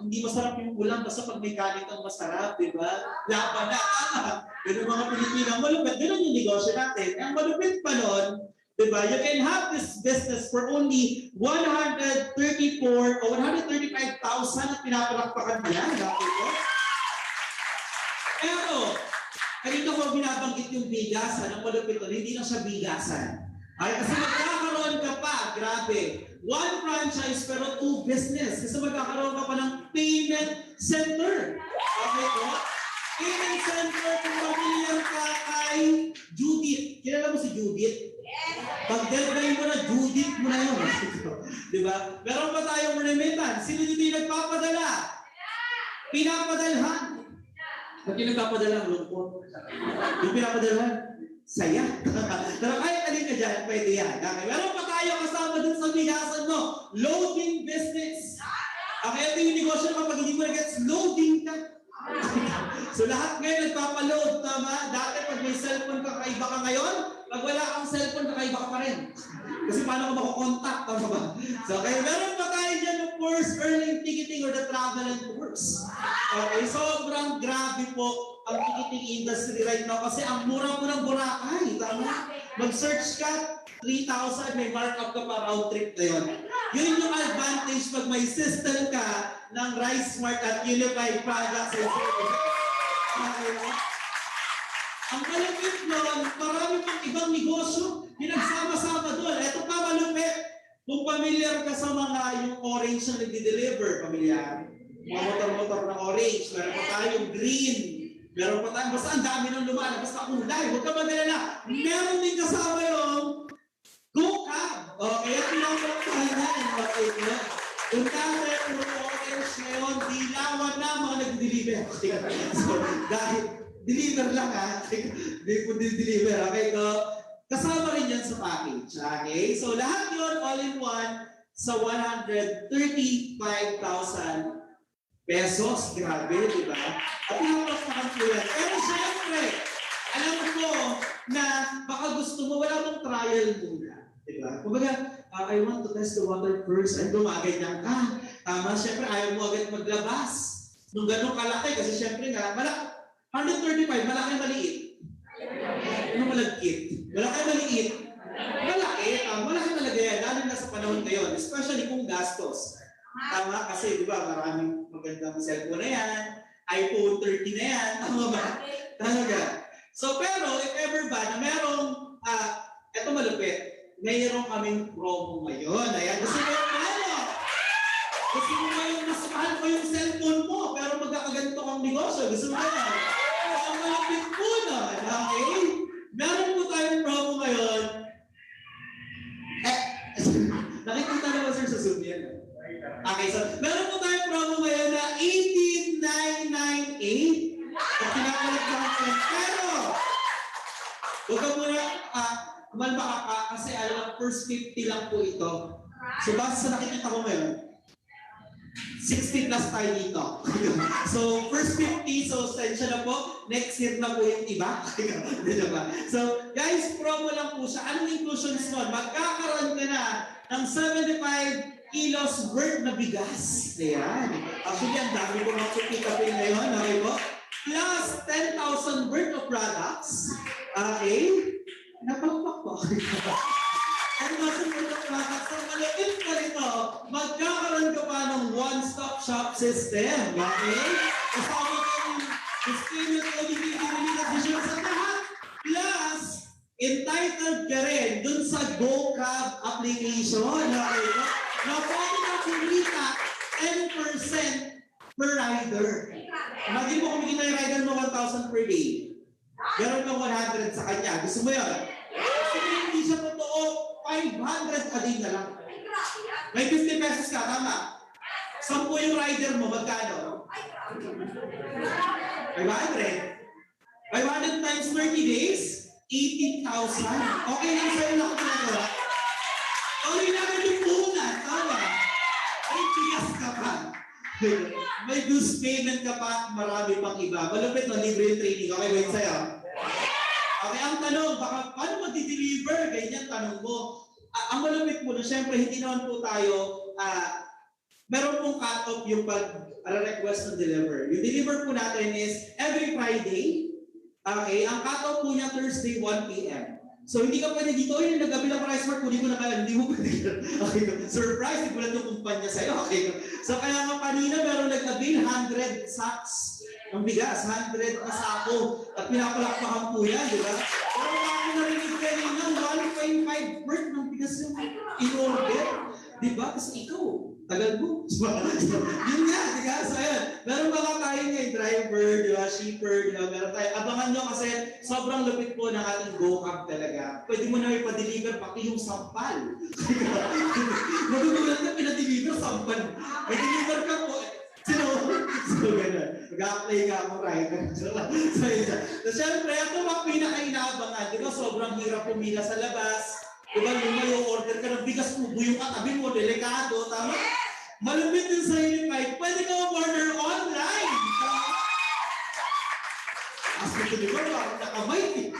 hindi masarap yung ulam, basta pag may kanin ang masarap, di ba? Laban na, tama. Ganun mga Pilipino, malupit. Ganun yung negosyo natin. Ang malupit pa nun, diba? You can have this business for only 134 o 135,000 at pinapalakpakan niya. Pero, kanina ko binabanggit yung bigasan. Ang malupit ito, hindi lang siya bigasan. Ay, kasi magkakaroon ka pa, grabe, 1 franchise pero 2 business. Kasi magkakaroon ka pa ng payment center. Okay po? Payment center, kung familiar ka kay Judith. Kilala mo si Judith? Pag-delay mo na, Judith mo na yun. Diba? Meron pa tayong remittance. Sino dito yung nagpapadala? Pinapadalhan. Ba't yung nagpapadala ang lungkot? Yung pinapadalhan? Saya. Pero kahit alin ka dyan, pwede yan. Okay. Meron pa tayo kasama dun sa bigasan mo. Loading business. Okay, ito yung negosyo kapag hindi mo nag-gets, loading ka. So lahat ngayon nagpapaload, tama? Dati pag may cellphone ka, kakaiba ka ngayon. Pag wala kang cellphone, kakaiba ka pa rin. Kasi paano ka makukontak, tama ba? So kaya meron pa tayo dyan of course, earning ticketing or the travel and tours. Okay, sobrang grabe po ang ticketing industry right now kasi ang mura mo ng Boracay, tama? Mag-search ka, 3,000, may markup ka pa round trip na yun. Yun yung advantage pag may system ka ng Rise Smart at Unified Products and Services. Ang malupit nun, marami pang ibang negosyo, pinagsama-sama doon. Ito pa malupit. Kung familiar ka sa mga yung orange na nagdi-deliver, familiar? Mga motor-motor na orange, meron pa tayong green, meron pa tayong, basta ang dami ng lumalabas na kulay. Huwag ka mag-alala. Meron din kasama yung GoCab. Okay, pinapalakpahan natin. Okay, no? Kung dati, puro orange ngayon, dilawan na mga nag-deliver. So, dahil deliver lang hindi po deliver. Okay, so, kasama rin yan sa package. Okay, so lahat yun, all in one, sa 135,000 pesos. Grabe, di ba? At pinapalakpahan po yan. Pero syempre, alam ko na baka gusto mo, wala mong trial muna. Diba? Kumbaga, I want to test the water first. Ay, gumaganyan ka. Tama, syempre, ayaw mo agad maglabas. Nung ganun kalaki, kasi syempre nga, 135, malaki maliit. Ano malagkit? Malaki maliit. Malaki, malaki talaga yan. Lalo na sa panahon ngayon, especially kung gastos. Tama, kasi di ba, maraming magandang cellphone na yan, iPhone 30 na yan, tama ba? Talaga. So, pero, if ever ba, na merong, eto malupit, mayroon kaming promo ngayon. Ayan, gusto mo yung ano? Gusto mo yung mas mahal ko yung cellphone mo, pero magkakaganto kang negosyo. Gusto mo yan? Ang malapit po na. Okay? Meron po tayong promo ngayon. Nakikita naman sir sa Zoom yan. Okay, so meron po tayong promo ngayon na 18,998 Huwag ka muna, kumalma ka kasi alam mo, first 50 lang po ito. So base sa nakikita ko ngayon, 60 plus tayo dito. So, first 50, so sensya na po. Next year na po yung iba. Diba? So, guys, promo lang po siya. Anong inclusions nun? Magkakaroon ka na ng 75 kilos worth na bigas. Ayan. Actually, ang dami ko magpipikapin ngayon. Okay po? Plus 10,000 worth of products. Okay? Napakpak po. Ang masunod ng products, ang malapit ka nito, magkakaroon ka pa ng one-stop shop system. Okay? Kasama ka yung experience o DVD sa lahat. Plus, entitled ka rin dun sa GoCab application. Okay? Na pwede na kumita 10% per rider. Imagine mo kumikita yung rider mo 1,000 per day. Meron kang 100 sa kanya. Gusto mo yun? Kasi hindi siya totoo. 500 a day na lang. May 50 pesos ka, tama? 10 yung rider mo, magkano? 500. 500 times 30 days, 18,000. Okay lang sa'yo na ako ginagawa. Okay lang yung puhunan, tama? May tigas ka pa. May goose payment ka pa, marami pang iba. Malupit no, libre yung training. Okay, wait sa'yo. Okay, ang tanong, baka paano mag-deliver? Ganyan tanong mo. Ang malupit mo, syempre, hindi naman po tayo, meron pong cut-off yung pag-request ng deliver. Yung deliver po natin is every Friday. Okay, ang cut-off po niya Thursday, 1 p.m. So, hindi ka pwede dito, yun, nag-abilang price mark, kunin ko na kaya, hindi mo pwede. Okay, surprise, hindi ko lang yung kumpanya sa'yo. Okay, so kaya nga kanina, meron nag-abil 100 sacks ng bigas, 100 na sako. At pinapalakpakan po yan, di ba? Pero ako narinig kanina, 1.5 worth ng bigas yung in-order. Di ba? Kasi ikaw, tagal mo. Yun nga, di ba? So, ayan. Meron mga tayo ngayon, driver, di ba? Shipper, di ba? Meron tayo. Abangan nyo kasi sobrang lupit po ng ating GoCab talaga. Pwede mo na ipa-deliver pati yung sampal. Magugulat ka, pinadeliver sampal. May deliver ka po. So, gano'n. Mag-a-apply ka ako, rider. So, syempre, ito ang pinaka-inaabangan. Di ba? Sobrang hirap pumila sa labas. Diba, yung may order ka ng bigas mo, yung katabi mo, delikado, tama? Malupit din sa Unify, pwede ka order online. As ito, di ba, parang nakamay.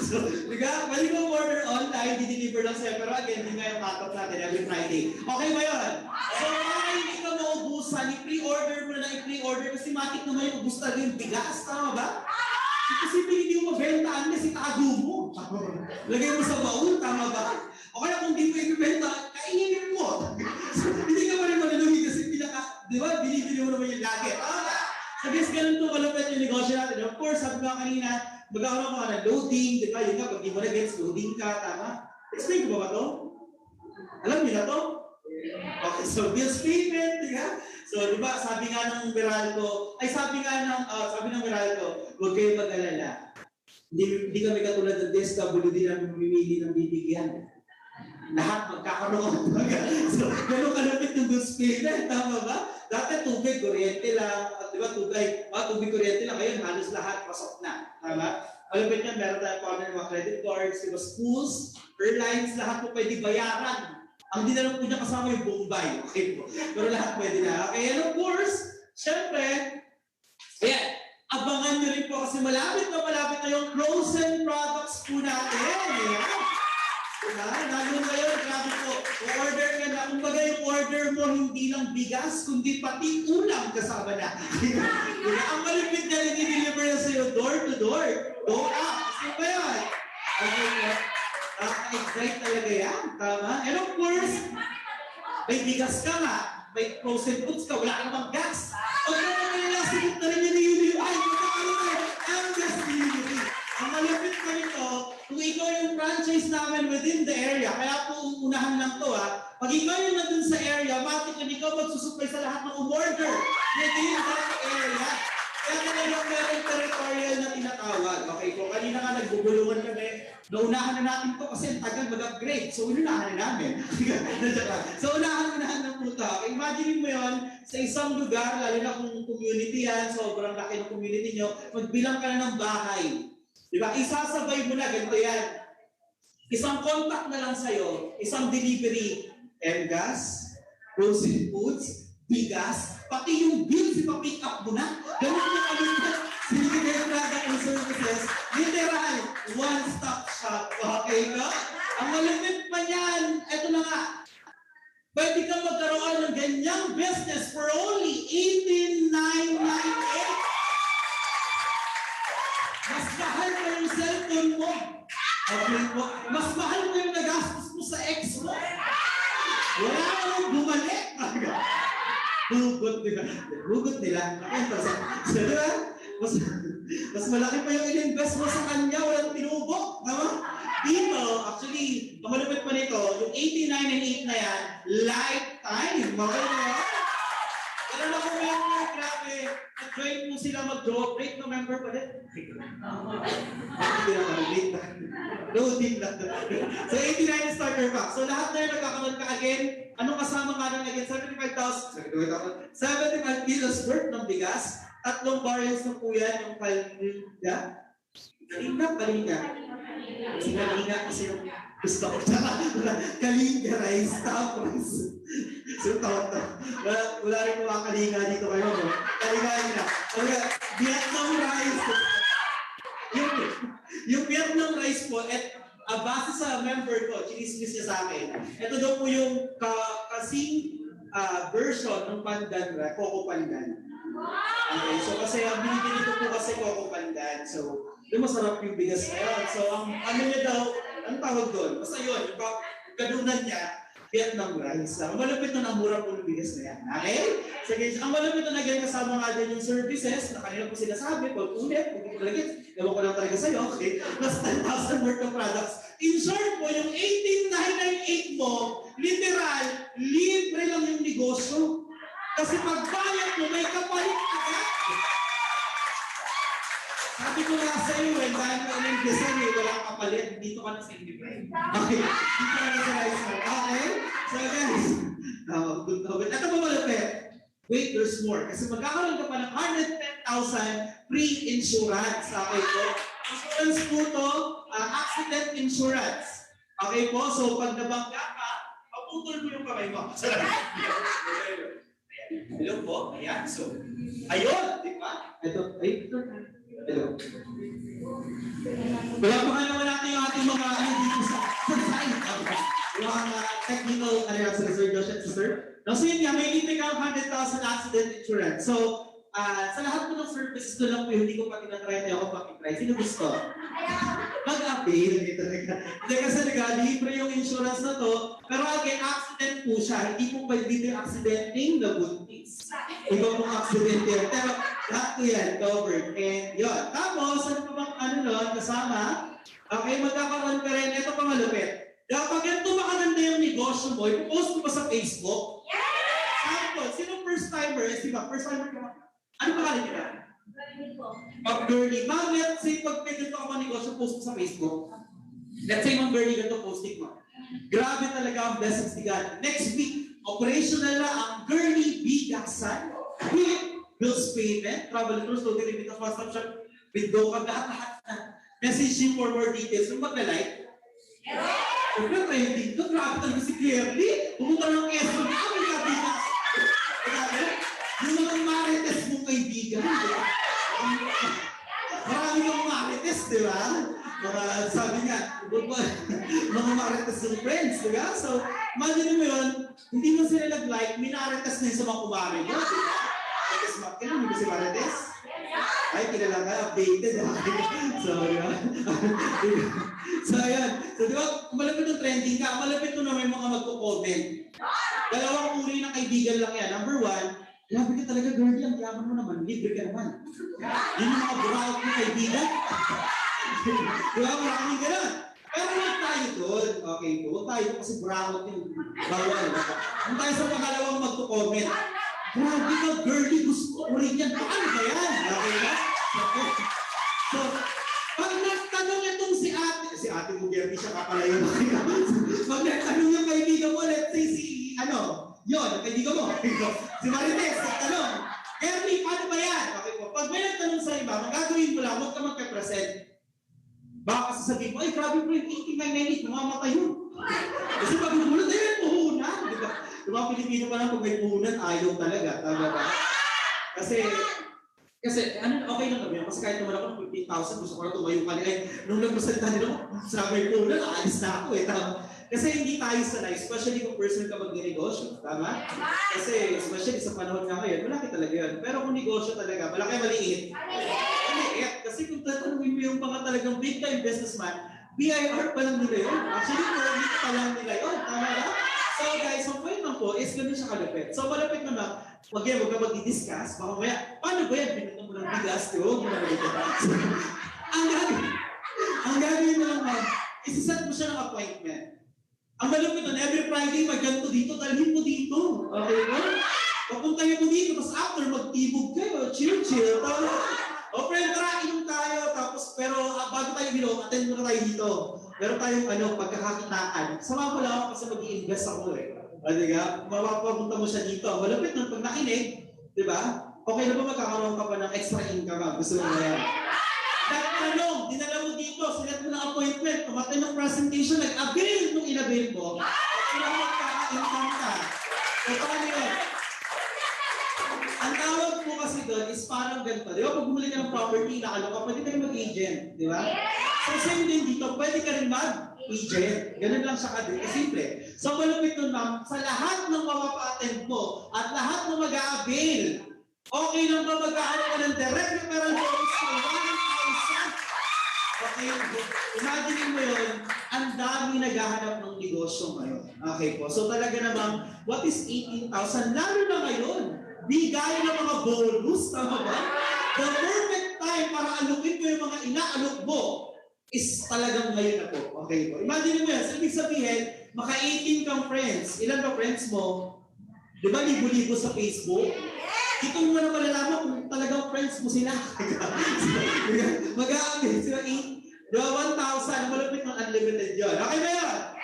So, diba, pwede ka order online, di-deliver lang sa'yo, pero again, hindi nga yung cut-off natin every Friday. Okay ba yun? So, para hindi ka maubusan, i-pre-order mo na i-pre-order kasi matik naman yung ubus talaga yung bigas, tama ba? Kasi hindi mo mabenta, kasi tago mo. Lagay mo sa baul, tama ba? O kaya kung di mo ibibenta, kainin mo. Hindi ka pa rin malulugi kasi di ba, binibili mo naman yung lagi. Tama. So guys, ganun to malupit yung negosyo natin. Of course, sabi ko kanina, magkakaroon ka ng loading, di ba? Yun nga, pag di mo na-gets, loading ka, tama? Explain ko ba to? Alam niyo na to? Okay, so bills payment, di ba? So, di ba, sabi ng Meralco, huwag kayo mag-alala. Hindi kami katulad ng DSWD na mamimili ng bibigyan. Lahat magkakaroon. So, gano'ng kalapit yung goods payment, tama ba? Dati tubig, kuryente lang. Di ba, tubig, kuryente lang. Ngayon, halos lahat pasok na. Tama? Malapit yan, meron tayo partner ng mga credit cards, di ba, schools, airlines, lahat po pwede bayaran. Ang di na lang po niya kasama yung Bombay. Okay po. Pero lahat pwede na. Okay, and of course, syempre, ayan, abangan nyo rin po kasi malapit na yung frozen products po natin. Ayan. Lalo ngayon, grabe po, order ka na. Kung bagay yung order mo, hindi lang bigas, kundi pati ulam kasama na. Ang malapit na rin i-deliver na sa'yo door to door. Go up. Kasi ba yan? Okay po. Nakaka-excite talaga yan. Tama? And of course, may bigas ka nga, may frozen foods ka, wala ka namang gas. O kaya naman nila, sigot na rin yung ay, magkakaroon na ang gas delivery. Ang malapit na nito, kung ikaw yung franchise namin within the area, kaya po unahan lang to pag ikaw yung nandun sa area, matik na ikaw magsusupply sa lahat ng umorder within that area. Kaya talagang merong territorial na tinatawag. Okay, kung kanina nga nagbubulungan kami, naunahan na natin to kasi ang tagal mag-upgrade. So, unahan na namin. So, unahan na po ito. Okay, imagine mo yon sa isang lugar, lalo na kung community yan, sobrang laki ng community nyo, magbilang ka na ng bahay. Di ba? Isasabay mo na, ganito yan. Isang contact na lang sa'yo, isang delivery, gas, frozen foods, bigas, pati yung bills, ipa-pick up mo na. Ganun yung agad sinigil product and services. Literal, one-stop shop. Okay ka? Ang malapit pa niyan, eto na nga, pwede kang magkaroon ng ganyang business for only $18,998. Mas mahal pa yung cellphone mo. Okay po. Mas mahal pa yung nagastos mo sa ex mo. Wala nang bumalik. Hugot nila. Hugot nila. So, diba? Mas malaki pa yung in-invest mo sa kanya. Walang tinubok. Tama? Dito, actually, ang malapit pa nito, yung 89 and 8 na yan, lifetime. Okay ba? Pero na kung yan nga, grabe, nag-join mo sila mag-draw break, November pa rin. Hindi na ka-relate na. Loading lang. So, 89 starter pack. So, lahat na yun nagkakaroon ka again. Anong kasama nga lang again? 75 kilos worth ng bigas. 3 barrels ng kuya, yung kalinga. Kalinga. Si Kalinga kasi yung gusto ko. Kalinga rice. Tapos, so, wala rin mga kalinga dito kayo. No? Kalinga nila. Vietnam rice. Yung Vietnam rice po, base sa member ko, chinismis niya sa akin. Ito daw po yung kasing version ng pandan, Coco Pandan. Okay, so kasi ang binigyan nito po kasi Coco Pandan. So, yung masarap yung bigas na yun. So, ang ano niya daw, ang tawag doon, basta yun, yung kadunan niya, Vietnam rice. Ang malapit na namura po ng bigas na yan. Okay? Sige, ang malapit na nagyan kasama nga din yung services na kanina po sinasabi, pag ulit, ewan ko lang talaga sa'yo, okay? Plus 10,000 worth of products. In short po, yung 18,998 mo, literal, libre lang yung negosyo. Kasi pagbayad mo, may kapalit agad. Sabi ko nga sa iyo, dahil ka ng design, walang kapalit, dito ka na sa independent. Okay? Dito ka na sa rice. Okay? So guys, ito pa malapit. Wait, there's more. Kasi magkakaroon ka pa ng 110,000 free insurance. Okay po? Insurance po to, accident insurance. Okay po? So pag nabangga ka, paputol mo yung kamay mo. Hello po. Ayan. So, ayun. Di ba? Ito. Hello. Wala pa nga naman natin yung ating mga dito sa side. Yung mga technical, sa Sir Josh at Sir. Now, so yun nga, may libre kang 100,000 accident insurance. So, sa lahat po ng services ko lang po, hindi ko pa tinatry niya ako pakitry. Sino gusto? Mag-avail dito. Hindi kasi libre yung insurance na to. Pero again, accident po siya. Hindi po pwede dito yung accidenting nabuntis. Ikaw pong accident yan. Pero lahat ko yan, covered. And yun. Tapos, ano pa bang kasama? Okay, magkakaroon ka rin. Ito pa malupit. Kapag ganito makaganda yung negosyo mo, ipopost mo ba sa Facebook? Yes! Sample, sino first timer? Diba, first timer ka. Ano pangalan nila? Ma'am Girlie. Ma'am, let's say pag may ganito ka mga negosyo, post mo sa Facebook. Let's say Ma'am Girlie, ganito posting mo. Grabe talaga ang blessings ni God. Next week, operational na ang Girlie Bigasan. With bills payment, travel tours, local limit of one-stop shop, with GoCam, lahat-lahat na. Messaging for more details. Kung magla-like, Siyempre, trending to. Grabe talaga si Clearly. Pumunta ng Quezon na kami kabigas. Yung mga marites mong kaibigan. Marami kang marites, di ba? Sabi nga, mga marites ng friends, di ba? So, imagine mo yun, hindi mo sila nag-like, minarites na yun sa mga kumari mo, di ba? Kailan mo ba si marites? Ay, kilala ka, updated. So, yun. So, ayan. So, di ba, malapit ng trending ka, malapit mo na may mga magko-comment. Dalawang uri ng kaibigan lang yan. Number one, grabe ka talaga, girlie, ang yaman mo naman, libre ka naman. Yun yung mga burawat mo kaibigan. Di ba, maraming gano'n. Pero huwag tayo doon. Okay, huwag tayo kasi burawat yung bawal. Huwag tayo sa pangalawang magko-comment. Grabe ka, girlie, gusto ko rin yan. Paano ba yan? Okay ba? So, pag nagtanong itong si ate mo, Gertie, siya kakalayo. Pag nagtanong yung kaibigan mo, let's say yun, kaibigan mo. Si Marites, nagtanong, Gertie, paano ba yan? Okay po. Pag may nagtanong sa iba, magagawin mo lang, huwag ka magpe-present. may mamamatay yun. Kasi pag bumunan, may puhunan. Di ba? Yung mga Pilipino pa lang, pag may puhunan, ayaw talaga. Tama ba? Kasi okay lang kami. Kasi kahit naman ako ng 15,000, gusto ko na tumayo kanila. Nung nagpasalita nila, sa may puhunan, aalis na ako eh. Tama. Kasi hindi tayo sanay, especially kung person ka mag-negosyo. Tama? Kasi especially sa panahon nga ngayon, malaki talaga yun. Pero kung negosyo talaga, malaki maliit. Maliit. Kasi kung tatanungin mo yung mga talagang big time businessman, BIR pa lang nila yun. Actually, permit pa lang nila yun. Tama ba? So guys, ang point lang po is ganun siya kalupit. So malapit naman, wag ka mag-discuss, baka maya, paano ba yan? Pinatong mo ng bigas, huwag mo na mag-discuss. Ang gagawin mo lang, isiset mo siya ng appointment. Ang malupit nun, every Friday, magganto dito, dalhin mo dito. Okay ba? Papuntahin mo dito, tapos after, magtibog kayo, chill. O friend, tara, inom tayo, tapos, pero bago tayo inom, attend muna tayo dito. Meron tayong pagkakakitaan. Sama mo lang ako kasi mag-i-invest ako eh. O, diba? Mapapunta mo siya dito. Malupit nun, pag nakinig, di ba? Okay na ba magkakaroon ka pa ng extra income? Gusto mo na yan? Tanong, dinala mo dito, silat mo ng appointment, tumatay ng presentation, nag-avail nung in-avail mo, kailangan magkaka-income ka. So, paano yun? Ang tawag mo kasi doon is parang ganito. Di ba? Pag bumili ka ng property, nakalo ka, pwede ka rin mag-agent. Di ba? So, same din dito, pwede ka rin mag-agent. Ganun lang siya simple. So, malupit nun, ma'am, sa lahat ng mapapa-attend mo at lahat ng mag-a-avail, okay lang ba mag-aaral ka ng direct referral bonus sa 1,000? Okay, imagine mo yun, ang dami naghahanap ng negosyo ngayon. Okay po, so talaga namang, what is 18,000? Lalo na ngayon, bigay ng mga bonus, tama ba? The perfect time para alukin mo yung mga inaalok mo is talagang ngayon na po. Okay po, imagine mo yan, so ibig sabihin, maka-18 kang friends. Ilan ba friends mo? Di ba libo-libo sa Facebook? Dito mo na malalaman kung talagang friends mo sila. Mag-a-avail sila 1,000, malapit ng unlimited yun. Okay ba yun?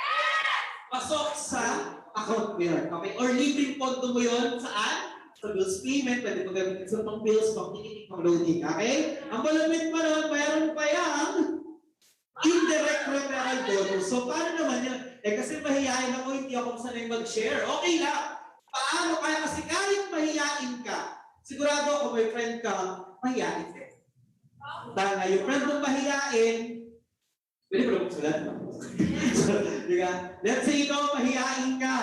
Pasok sa account mo yun. Okay? Or libreng pondo mo yun saan? Sa bills payment, pwede mo gamitin sa pang bills, pang tikitik, pang loading. Okay? Ang malapit pa nun, mayroon pa yung indirect referral bonus. So paano naman yun? Kasi mahihayin ako, hindi ako sanay mag-share. Okay lang. Paano kaya? Kasi kahit mahihain ka, sigurado ako may friend ka, mahihain ka. Tanga, yung friend mong mahihain, pwede ko lang magsulat. Diba? Let's say ikaw, mahihain ka.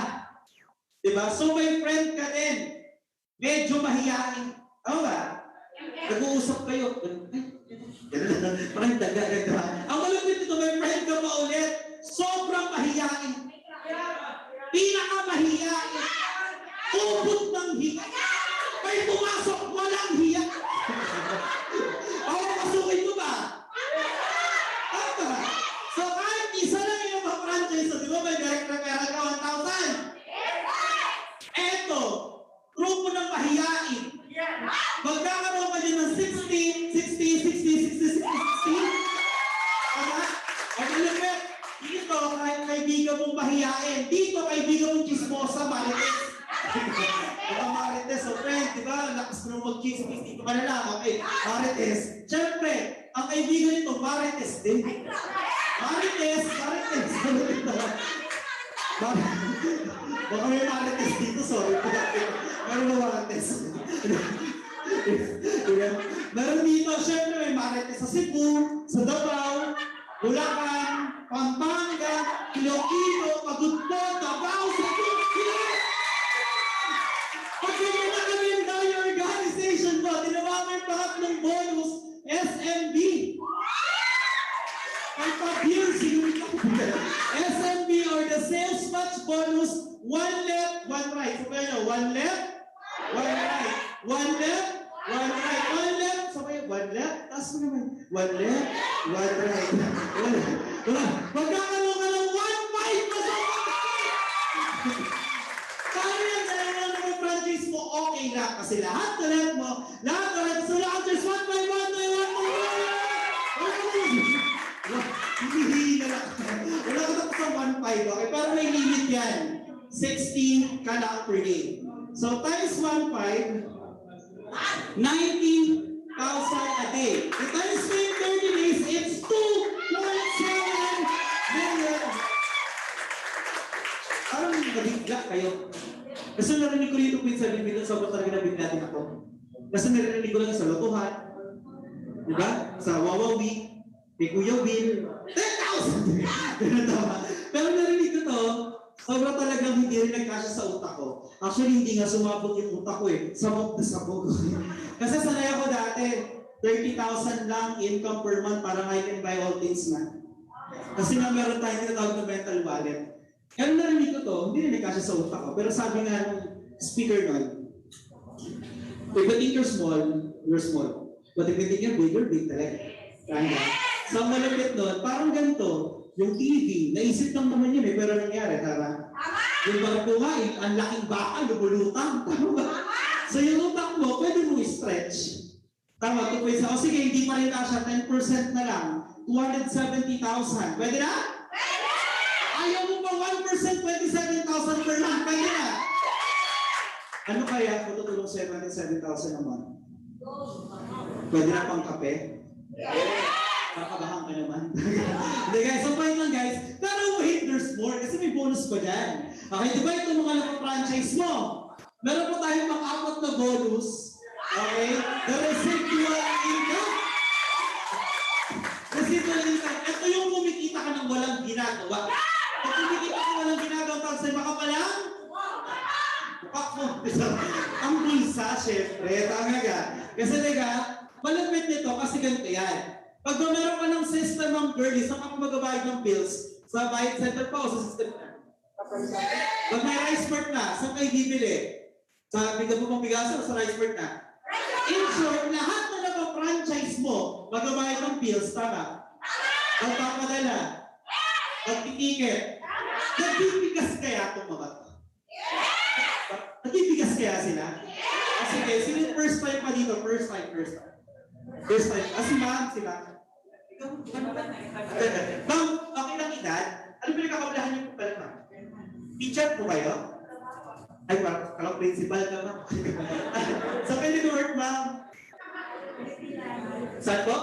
Diba? So may friend ka din, medyo mahihain. Ano ba? Nag-uusap kayo. Parang daga. Ang malapit nito, may friend ka pa ulit, sobrang mahihain. Pinaka-mahihain. Ubod ng hiya. May pumasok, walang hiya. Pasukin mo ba? Tama. So kahit isa lang yung ma-franchise, di ba may direct referral ka 1,000? Eto, grupo ng mahiyain. Magkakaroon ka din ng 60. Tama? O malupit, dito kahit kaibigan mong mahiyain, dito kaibigan mong chismosa, marites. Mga marites, so friend, di ba? Lakas mo nung mag-chismis, dito ka na lang, okay? Marites. Siyempre, ang kaibigan nito, marites din. Marites. Baka may marites dito, sorry. Meron na marites. Meron dito, siyempre may marites sa Cebu, sa Davao, Bulacan, Pampanga, Iloilo, Pagudto, Davao, Cebu, pagkakita kami yung dahil organization ko, tinawagan pa ng bonus, SMB. Ay pa-beer, sinunod ako. SMB or the sales match bonus, 1 left, 1 right. So kaya 1 left, 1 right. 1 left, 1 right. 1 left, sabay, 1 left, taas mo naman. 1 left, 1 right. Magkakaroon ka ng 1-5 na sa paano yan? Dahil mo ng franchise mo, okay lang. Kasi lahat mo, so lahat there's 1 by 1 by 1 by 1. Hindi na lang. Wala ka tapos sa 1.5, okay? Pero may limit yan. 16 ka lang per day. So times 1.5, 19,000 a day. If times 30 days, it's 2.7 Ganyan. Parang nabigla kayo. Kasi narinig ko dito 2.7 million, sobrang talaga nabiglatin ako. Kasi narinig ko lang sa lotohan. Diba? Sa Wawa Week, kay Kuya Bill, 10,000! Ganun tama. Pero narinig ko to, sobrang talagang hindi rin nagkasya sa utak ko. Actually, hindi nga sumabog yung utak ko eh. Sabog na sabog. Kasi sanay ako dati, 30,000 lang income per month para I can buy all things na. Kasi nga meron tayong tinatawag na mental wallet. Kaya narinig ko to, hindi rin nagkasya sa utak ko. Pero sabi nga ng speaker nun, if you think you're small, you're small. But if you think you're big, you're big talaga. Kaya. So ang malapit nun, parang ganito, yung TV, naisip lang naman yun eh, pero nangyari, tama? Yung mga kumain, ang laking baka, lumulutang, tama ba? So yung utak mo, pwede mo i-stretch. Tama, 2.7. O sige, hindi pa rin kasya, 10% na lang. 270,000. Pwede na? Pwede! Ayaw mo pa 1%, 27,000 per month. Pwede na? Ano kaya kung tutulong 77,000 a month? Pwede na pang kape? Kakabahan ka naman. Hindi guys, so point lang guys. Pero wait, there's more. Kasi may bonus pa dyan. Okay, di ba itong mga franchise mo? Meron pa tayong pang-apat na bonus. Okay? The residual income. Residual income. Ito yung kumikita ka ng walang ginagawa. Pag kumikita ka walang ginagawa, tapos ay baka pa lang? Bupak mo. Ang bulsa, syempre. Tama ka. Kasi diga, malapit nito kasi ganito yan. Pag meron ka ng system ng girlies, saan ka magabayad ng bills? Sa bayad center pa o sa system na? Pag may rice mart na, saan kayo bibili? Sa bigyan mo pang bigasan o sa rice mart na? In short, lahat na naka-franchise mo, magabayad ng bills, tama? Magpapadala. Magtitiket. Nagbibigas kaya itong mga to? Nagbibigas kaya sila? Sige, sino yung first time pa dito? First time. First time. Si ma'am, si ma'am. Ma'am, okay lang edad? Ano pinagkakablahan niyo po pala, ma'am? Teacher po kayo? Ay, parang principal ka, ma'am. Saan kayo nag-work, ma'am? Saan po?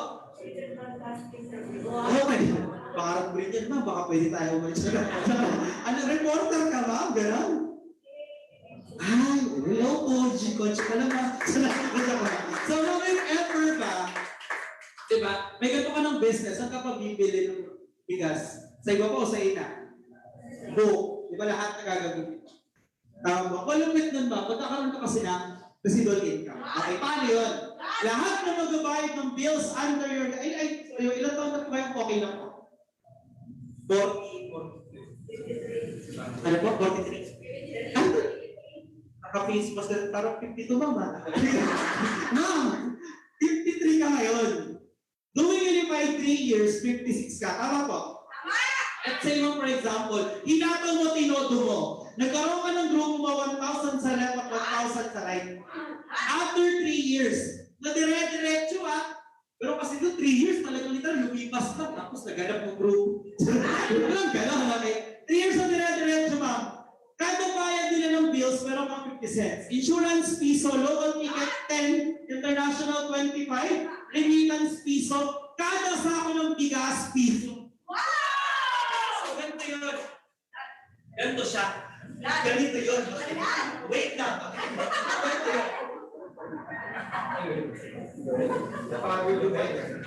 Okay. Pangarap ko rin yan, ma'am. Baka pwede tayo umalis. Ano, reporter ka, ma'am? Ganon? Ay, hello po. G-coach ka lang, ma'am. So, may ever ba? Diba? May ganito ka ng business. Saan ka pa bibili ng bigas? Sa iba po o sa ina? Book. Diba lahat na gagawin? Malupit nun ba? Pagkakaroon ka kasi ng residual income. Okay, paano yun? Lahat na magbabayad ng bills under your... Sorry, ilang taon na po kayo? Okay lang po. 40. Ano po? 43. Naka-face mask na parang 52 mama. Ma'am, 53 ka ngayon. Doing unified 3 years, 56 ka. Tama po? Let's say mo, for example, hinataw mo, tinodo mo. Nagkaroon ka ng grupo mo 1,000 sa left at 1,000 sa right. After 3 years, nadire-diretso Pero kasi doon 3 years talagang literal, lumipas lang. Tapos naganap ng grupo. Walang gano'n, okay? 3 years na dire-diretso, ma'am. Kada bayad nila ng bills, meron pang 50 cents. Insurance, piso. Local ticket, 10. International, 25. Remittance, piso. Kada sako ng bigas, piso. So, ganito yun. Ganito siya. Ganito yun. Wait lang. Ganito yun. Napagod yung wait.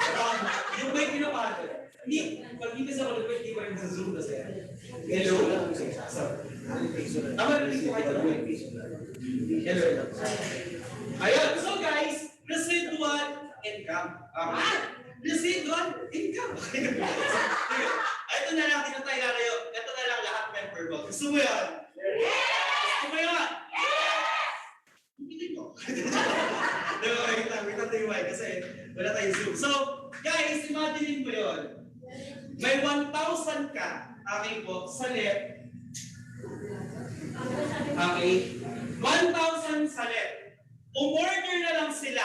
Yung wait pinapagod. Hindi, pag hindi kasi ako nag-wait, hindi ko rin sa Zoom kasi. Hello? Tama rin ko kayo ng wait. Hello. Ayun, so guys, residual income. Residual income. Ito na lang, tinatay na kayo. Ito na lang lahat member mo. Gusto mo yan? Gusto mo yan? Hindi mo. Wait lang tayo kasi wala tayong Zoom. So, guys, imagine mo yun. May 1,000 ka, okay po, sa left. Okay? 1,000 sa left. Umorder na lang sila.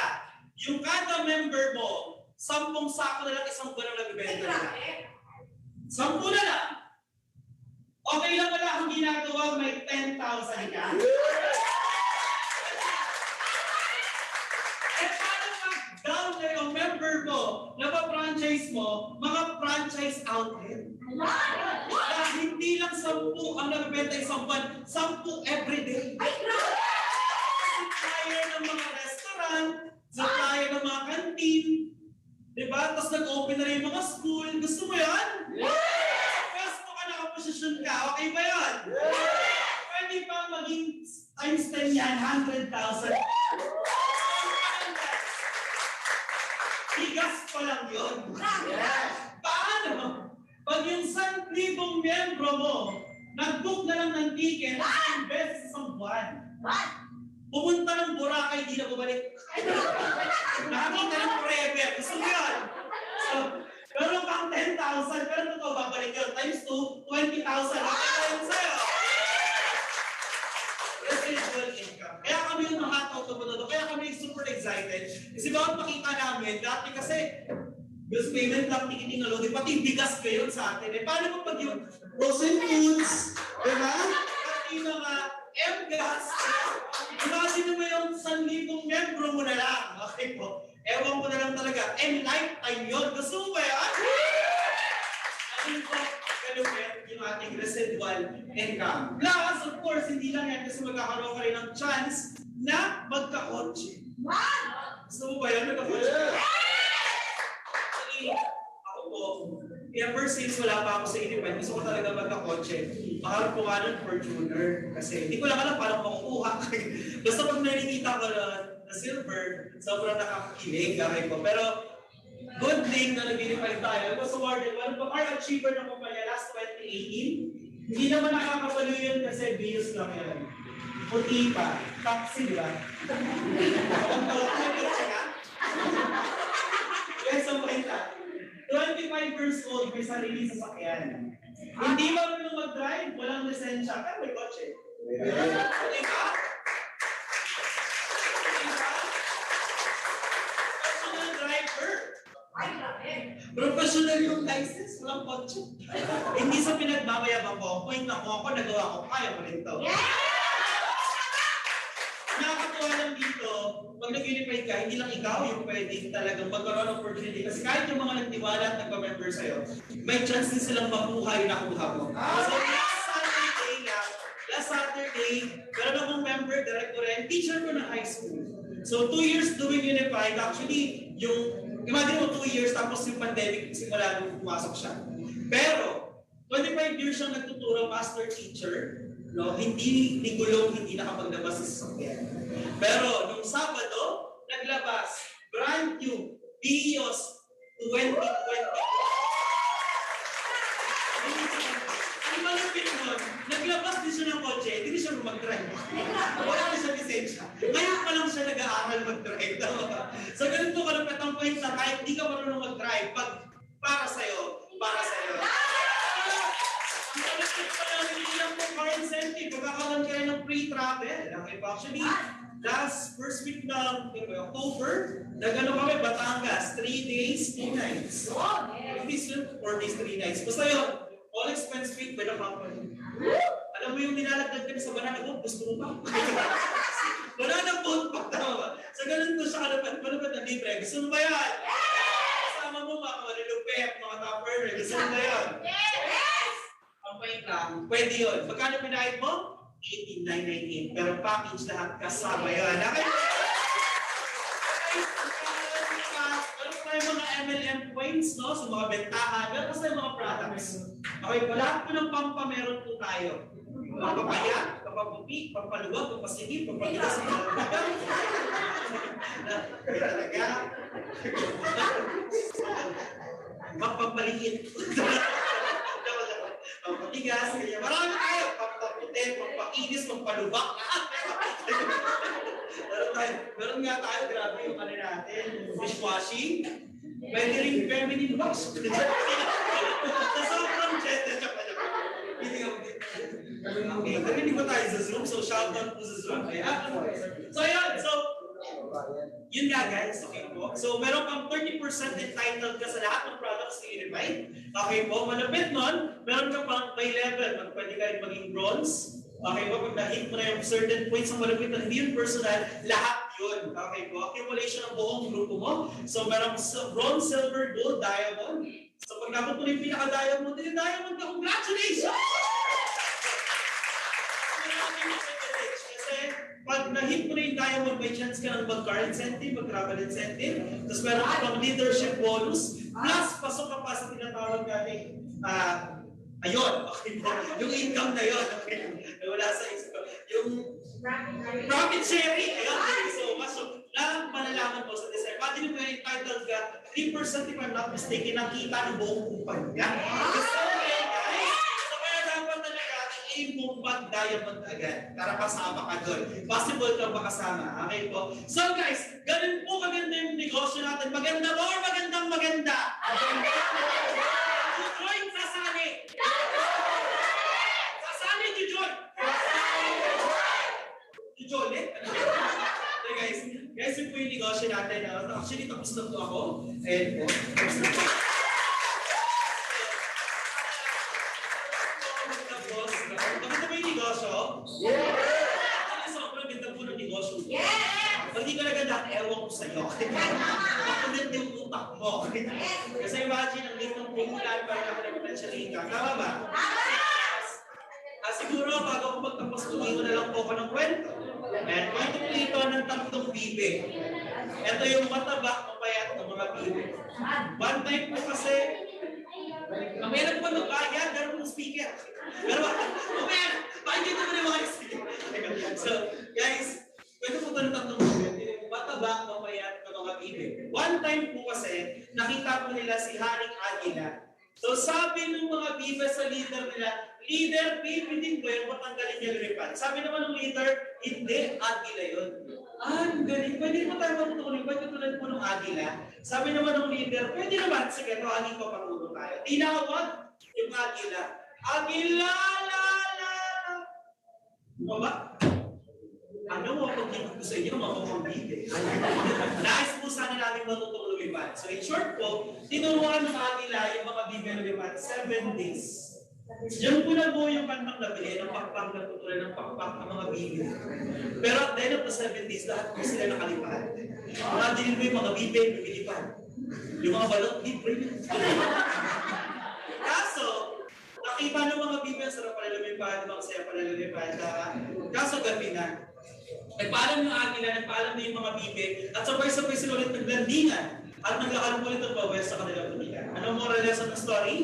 Yung kada member mo, 10 sako na lang, isang buwan na nagbibenta na. 10 na lang. Okay lang wala akong ginagawa, may 10,000 ka. Eh, paano mag-down na yung member mo na pa-franchise mo, mga franchise outlet. Na hindi lang 10 ang nagbebenta isang buwan, 10 everyday. Supplier ng mga restaurant, supplier ng mga canteen, di ba? Tapos nag-open na rin yung mga school. Gusto mo yan? Pwesto ka, nakaposisyon ka, okay ba yan? Pwede pa maging times 10 yan, 100,000. Bigas pa lang yun. Paano? Pag yung 1,000 miyembro mo, nag-book na lang ng ticket, invest sa isang buwan. Pumunta ng Boracay, di na bumalik. Nakakita ng forever. Gusto mo yun? So, meron pang 10,000, pero totoo, babalik yun. Times 2, 20,000. Okay na yun sa'yo. Residual income. Kaya kami yung nakataw ito po doon. Kaya kami super excited. Kasi bawat makita namin, dati kasi, bills payment lang, tikiting na lodi, pati bigas kayo sa atin. Eh, paano mo pag yung frozen foods, diba? Pati yung mga M-gas, imagine mo yung 1,000 membro mo na lang. Okay po. Ewan ko na lang talaga. And lifetime yun. Gusto mo ba yan? Ayun po, kalupit yung ating residual income. Plus, of course, hindi lang yan kasi magkakaroon ka rin ng chance na magkakotse. Gusto mo ba yan? Magkakotse? Actually, ako po, ever since wala pa ako sa Inipan, gusto ko talaga magkakotse. Mahal ko nga ng Fortuner. Kasi hindi ko lang alam paano makukuha. Basta pag nakikita ko na silver, sobrang nakakakilig. Okay po. Pero, good thing na nag-Unify tayo. I was awarded one of the car achiever ng kumpanya last 2018. Hindi naman nakakabalo yun kasi bills lang yan. Puti pa. Taxi, di ba? Ang tawag siya. Yes, ang makita. 25 years old, may sarili sasakyan. Hindi marunong mag-drive, walang lisensya, pero may kotse. Diba? Professional driver. Professional yung license, walang kotse. Hindi sa pinagmamayabang ko, point na ko ako, nagawa ko, kaya ko rin to. Nakakatuwa lang dito, pag nag-unify ka, hindi lang ikaw yung pwedeng talagang magkaroon ng opportunity. Kasi kahit yung mga nagtiwala at nagpa-member sa'yo, may chance din silang makuha yung nakuha mo. So last Saturday, meron akong member, director, and teacher ko ng high school. So 2 years doing unified, actually, imagine mo 2 years, tapos yung pandemic, simula nung pumasok siya. Pero, 25 years siyang nagtuturo, master teacher, no, hindi gulong, hindi nakapaglabas sa sasakyan. Pero nung Sabado, naglabas, brand new, Vios 2020. Ang malapit nun, naglabas din siya ng kotse, hindi siya mag-drive. Wala na siya lisensya. Ngayon pa lang siya nag-aaral mag-drive. So ganun to kalapit ang point na kahit hindi ka marunong mag-drive, pag para sa'yo, para sa'yo. Ang kalapit pa lang, hindi lang po car incentive, magkakaroon ka rin ng free travel. Okay po, actually, last first week ng October, nagano kami, Batangas, 3 days, 2 nights. 4 days, 3 nights. Basta yun, all expense paid by the company. Alam mo yung nilalagdag ka sa banana boat, gusto mo ba? Banana boat pa, tama ba? So ganun to siya kalapad na libre. Gusto mo ba yan? Kasama mo mga malulupet, mga topper, gusto mo ba yan? Ang point lang, pwede yun. Magkano pinahid mo? 18,998. Pero package lahat kasama yun. Okay? Meron pa yung mga MLM points, no? Sa mga bentahan. Meron pa yung mga products. Okay, lahat po ng pampa meron po tayo. Pampapaya, pampapupi, pampaluwag, pampasigip, pampagilas, pampaliit. Pampatigas, marami tayo. Pampaputi, pampakinis, pampalubak. Meron nga tayo, grabe yung natin. Dishwashing. Pwede rin feminine wash. Sa sobrang gender. Okay, hindi pa tayo sa Zoom, so shout out po sa Zoom. So yun, yun nga guys, okay po. So meron pang 30% entitled ka sa lahat ng products na Unified. Okay po, malapit nun, meron ka pang may level, pwede ka rin maging bronze. Okay po, pag na-hit mo na yung certain points ng malapit na hindi yung personal, lahat Yun, okay po. Accumulation ng buong grupo mo. So, merong bronze, silver, gold, diamond. So, pag nabot mo na yung pinaka-diamond, yung diamond ka, congratulations! Kasi, pag na-hit mo na yung diamond, may chance ka ng mag-car incentive, mag-travel incentive. Tapos, meron ka pang leadership bonus. Plus, pasok ka pa sa tinatawag natin, ayun, okay po. Yung income na yun, okay. Wala sa isip ko. Yung profit sharing, ayun, thank you so much. So, malalaman mo sa December. Pati nyo yung entitled ka, 3% if I'm not mistaken, ang kita ng buong kumpanya. Gusto mo rin, guys? So, kaya dapat talaga, aim mong pag-diamond agad. Para kasama ka doon. Possible kang makasama. Okay po? So, guys, ganun po maganda yung negosyo natin. Maganda ba or magandang maganda? Joy, sasali! Sasali, Joy! Joy, okay, guys. Guys, yun po yung negosyo natin. Actually, tapos na po ako. And, tapos na po. Tapos, maganda ba yung negosyo? Actually, sobrang ganda po ng negosyo. Pag di ka naganda, ewan ko sa'yo. Makulit yung utak mo. Kasi imagine, ang liit ng pumulan para naman ng potential income. Tama ba? Siguro, bago ako magtapos, tuloy ko na lang po ako ng kwento. And kwento po ito ng tatlong bibe. Ito yung mataba, mapayat ng mga bibe. One time po kasi, meron po nag-ayan, meron pong speaker. Pero, mamaya, bakit dito mo na mga speaker? So, guys, kwento po ito ng tatlong bibe. Mataba, mapayat ng mga bibe. One time po kasi, nakita po nila si Haring Agila. So sabi ng mga bibe sa leader nila, leader, pipindin ko yung matanggalin niya lumipad. Sabi naman ng leader, hindi, agila yun. Ang galing, pwede mo tayo matutunin, pwede tulad po ng agila. Sabi naman ng leader, pwede naman, sige, tawagin ko patulong tayo. Tinawag yung agila. Agila, la, la. Baba? Ano mo, pag-ibig ko sa inyo, mga bibe. Nais po sana namin matutong lumipad. So in short po, tinuruan ng agila yung mga bibe lumipad 7 days. Diyan po na po yung kantang nabili ng pakpak na tutuloy ng pakpak ng mga bibe. Pero at the end of the 7 days, lahat po sila nakalipad. Mga din po yung mga bibe lumilipad. Yung mga balot, libre. Kaso, nakita ng mga bibe, sarap pala lumipad, masaya pala lumipad. Kaso gabi na. Nagpaalam yung agila, nagpaalam na yung mga bibe, at sabay-sabay sila ulit naglandingan at naglakad ulit ng bawes sa kanilang tuligan. Anong moral lesson ng story?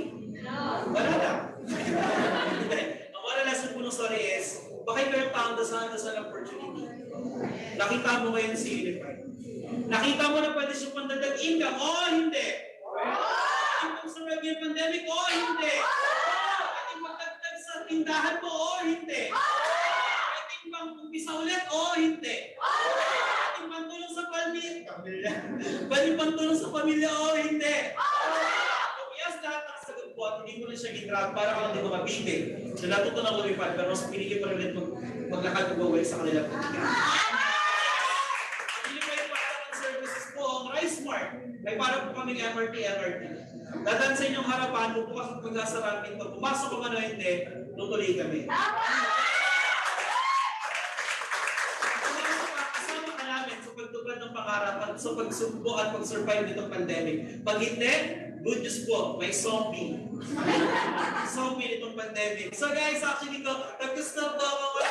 Wala lang. Ang moral lesson po ng story is, bakit kayo found the opportunity? Nakita mo ngayon si Unified. Nakita mo na pwede siyang pandadag income, o hindi? Income sa yung pandemic, o hindi? Pwede magdagdag sa tindahan mo, o hindi? Umpisa ulit, o hindi? Pwede pantulong sa pamilya. Pwede pantulong sa pamilya, o hindi? Yes, lahat nakasagot po at hindi mo na siya gitrap para kang di mga bibe. Na natuto na lumipad, pero mas pinili pa rin ulit maglakad mag-away sa kanila. Hindi pa yung para ng services po, ang Rice Mart. Ay para po kaming MRT. Dadaan sa inyong harapan, bukas at magkasarapin pag pumasok ko man o hindi, tutuloy kami. Pagtupad ng pangarap sa pagsubok at pag-survive nitong pandemic. Pag hindi, good news po, may zombie. Zombie nitong pandemic. So guys, actually ko, nag-stop po ako.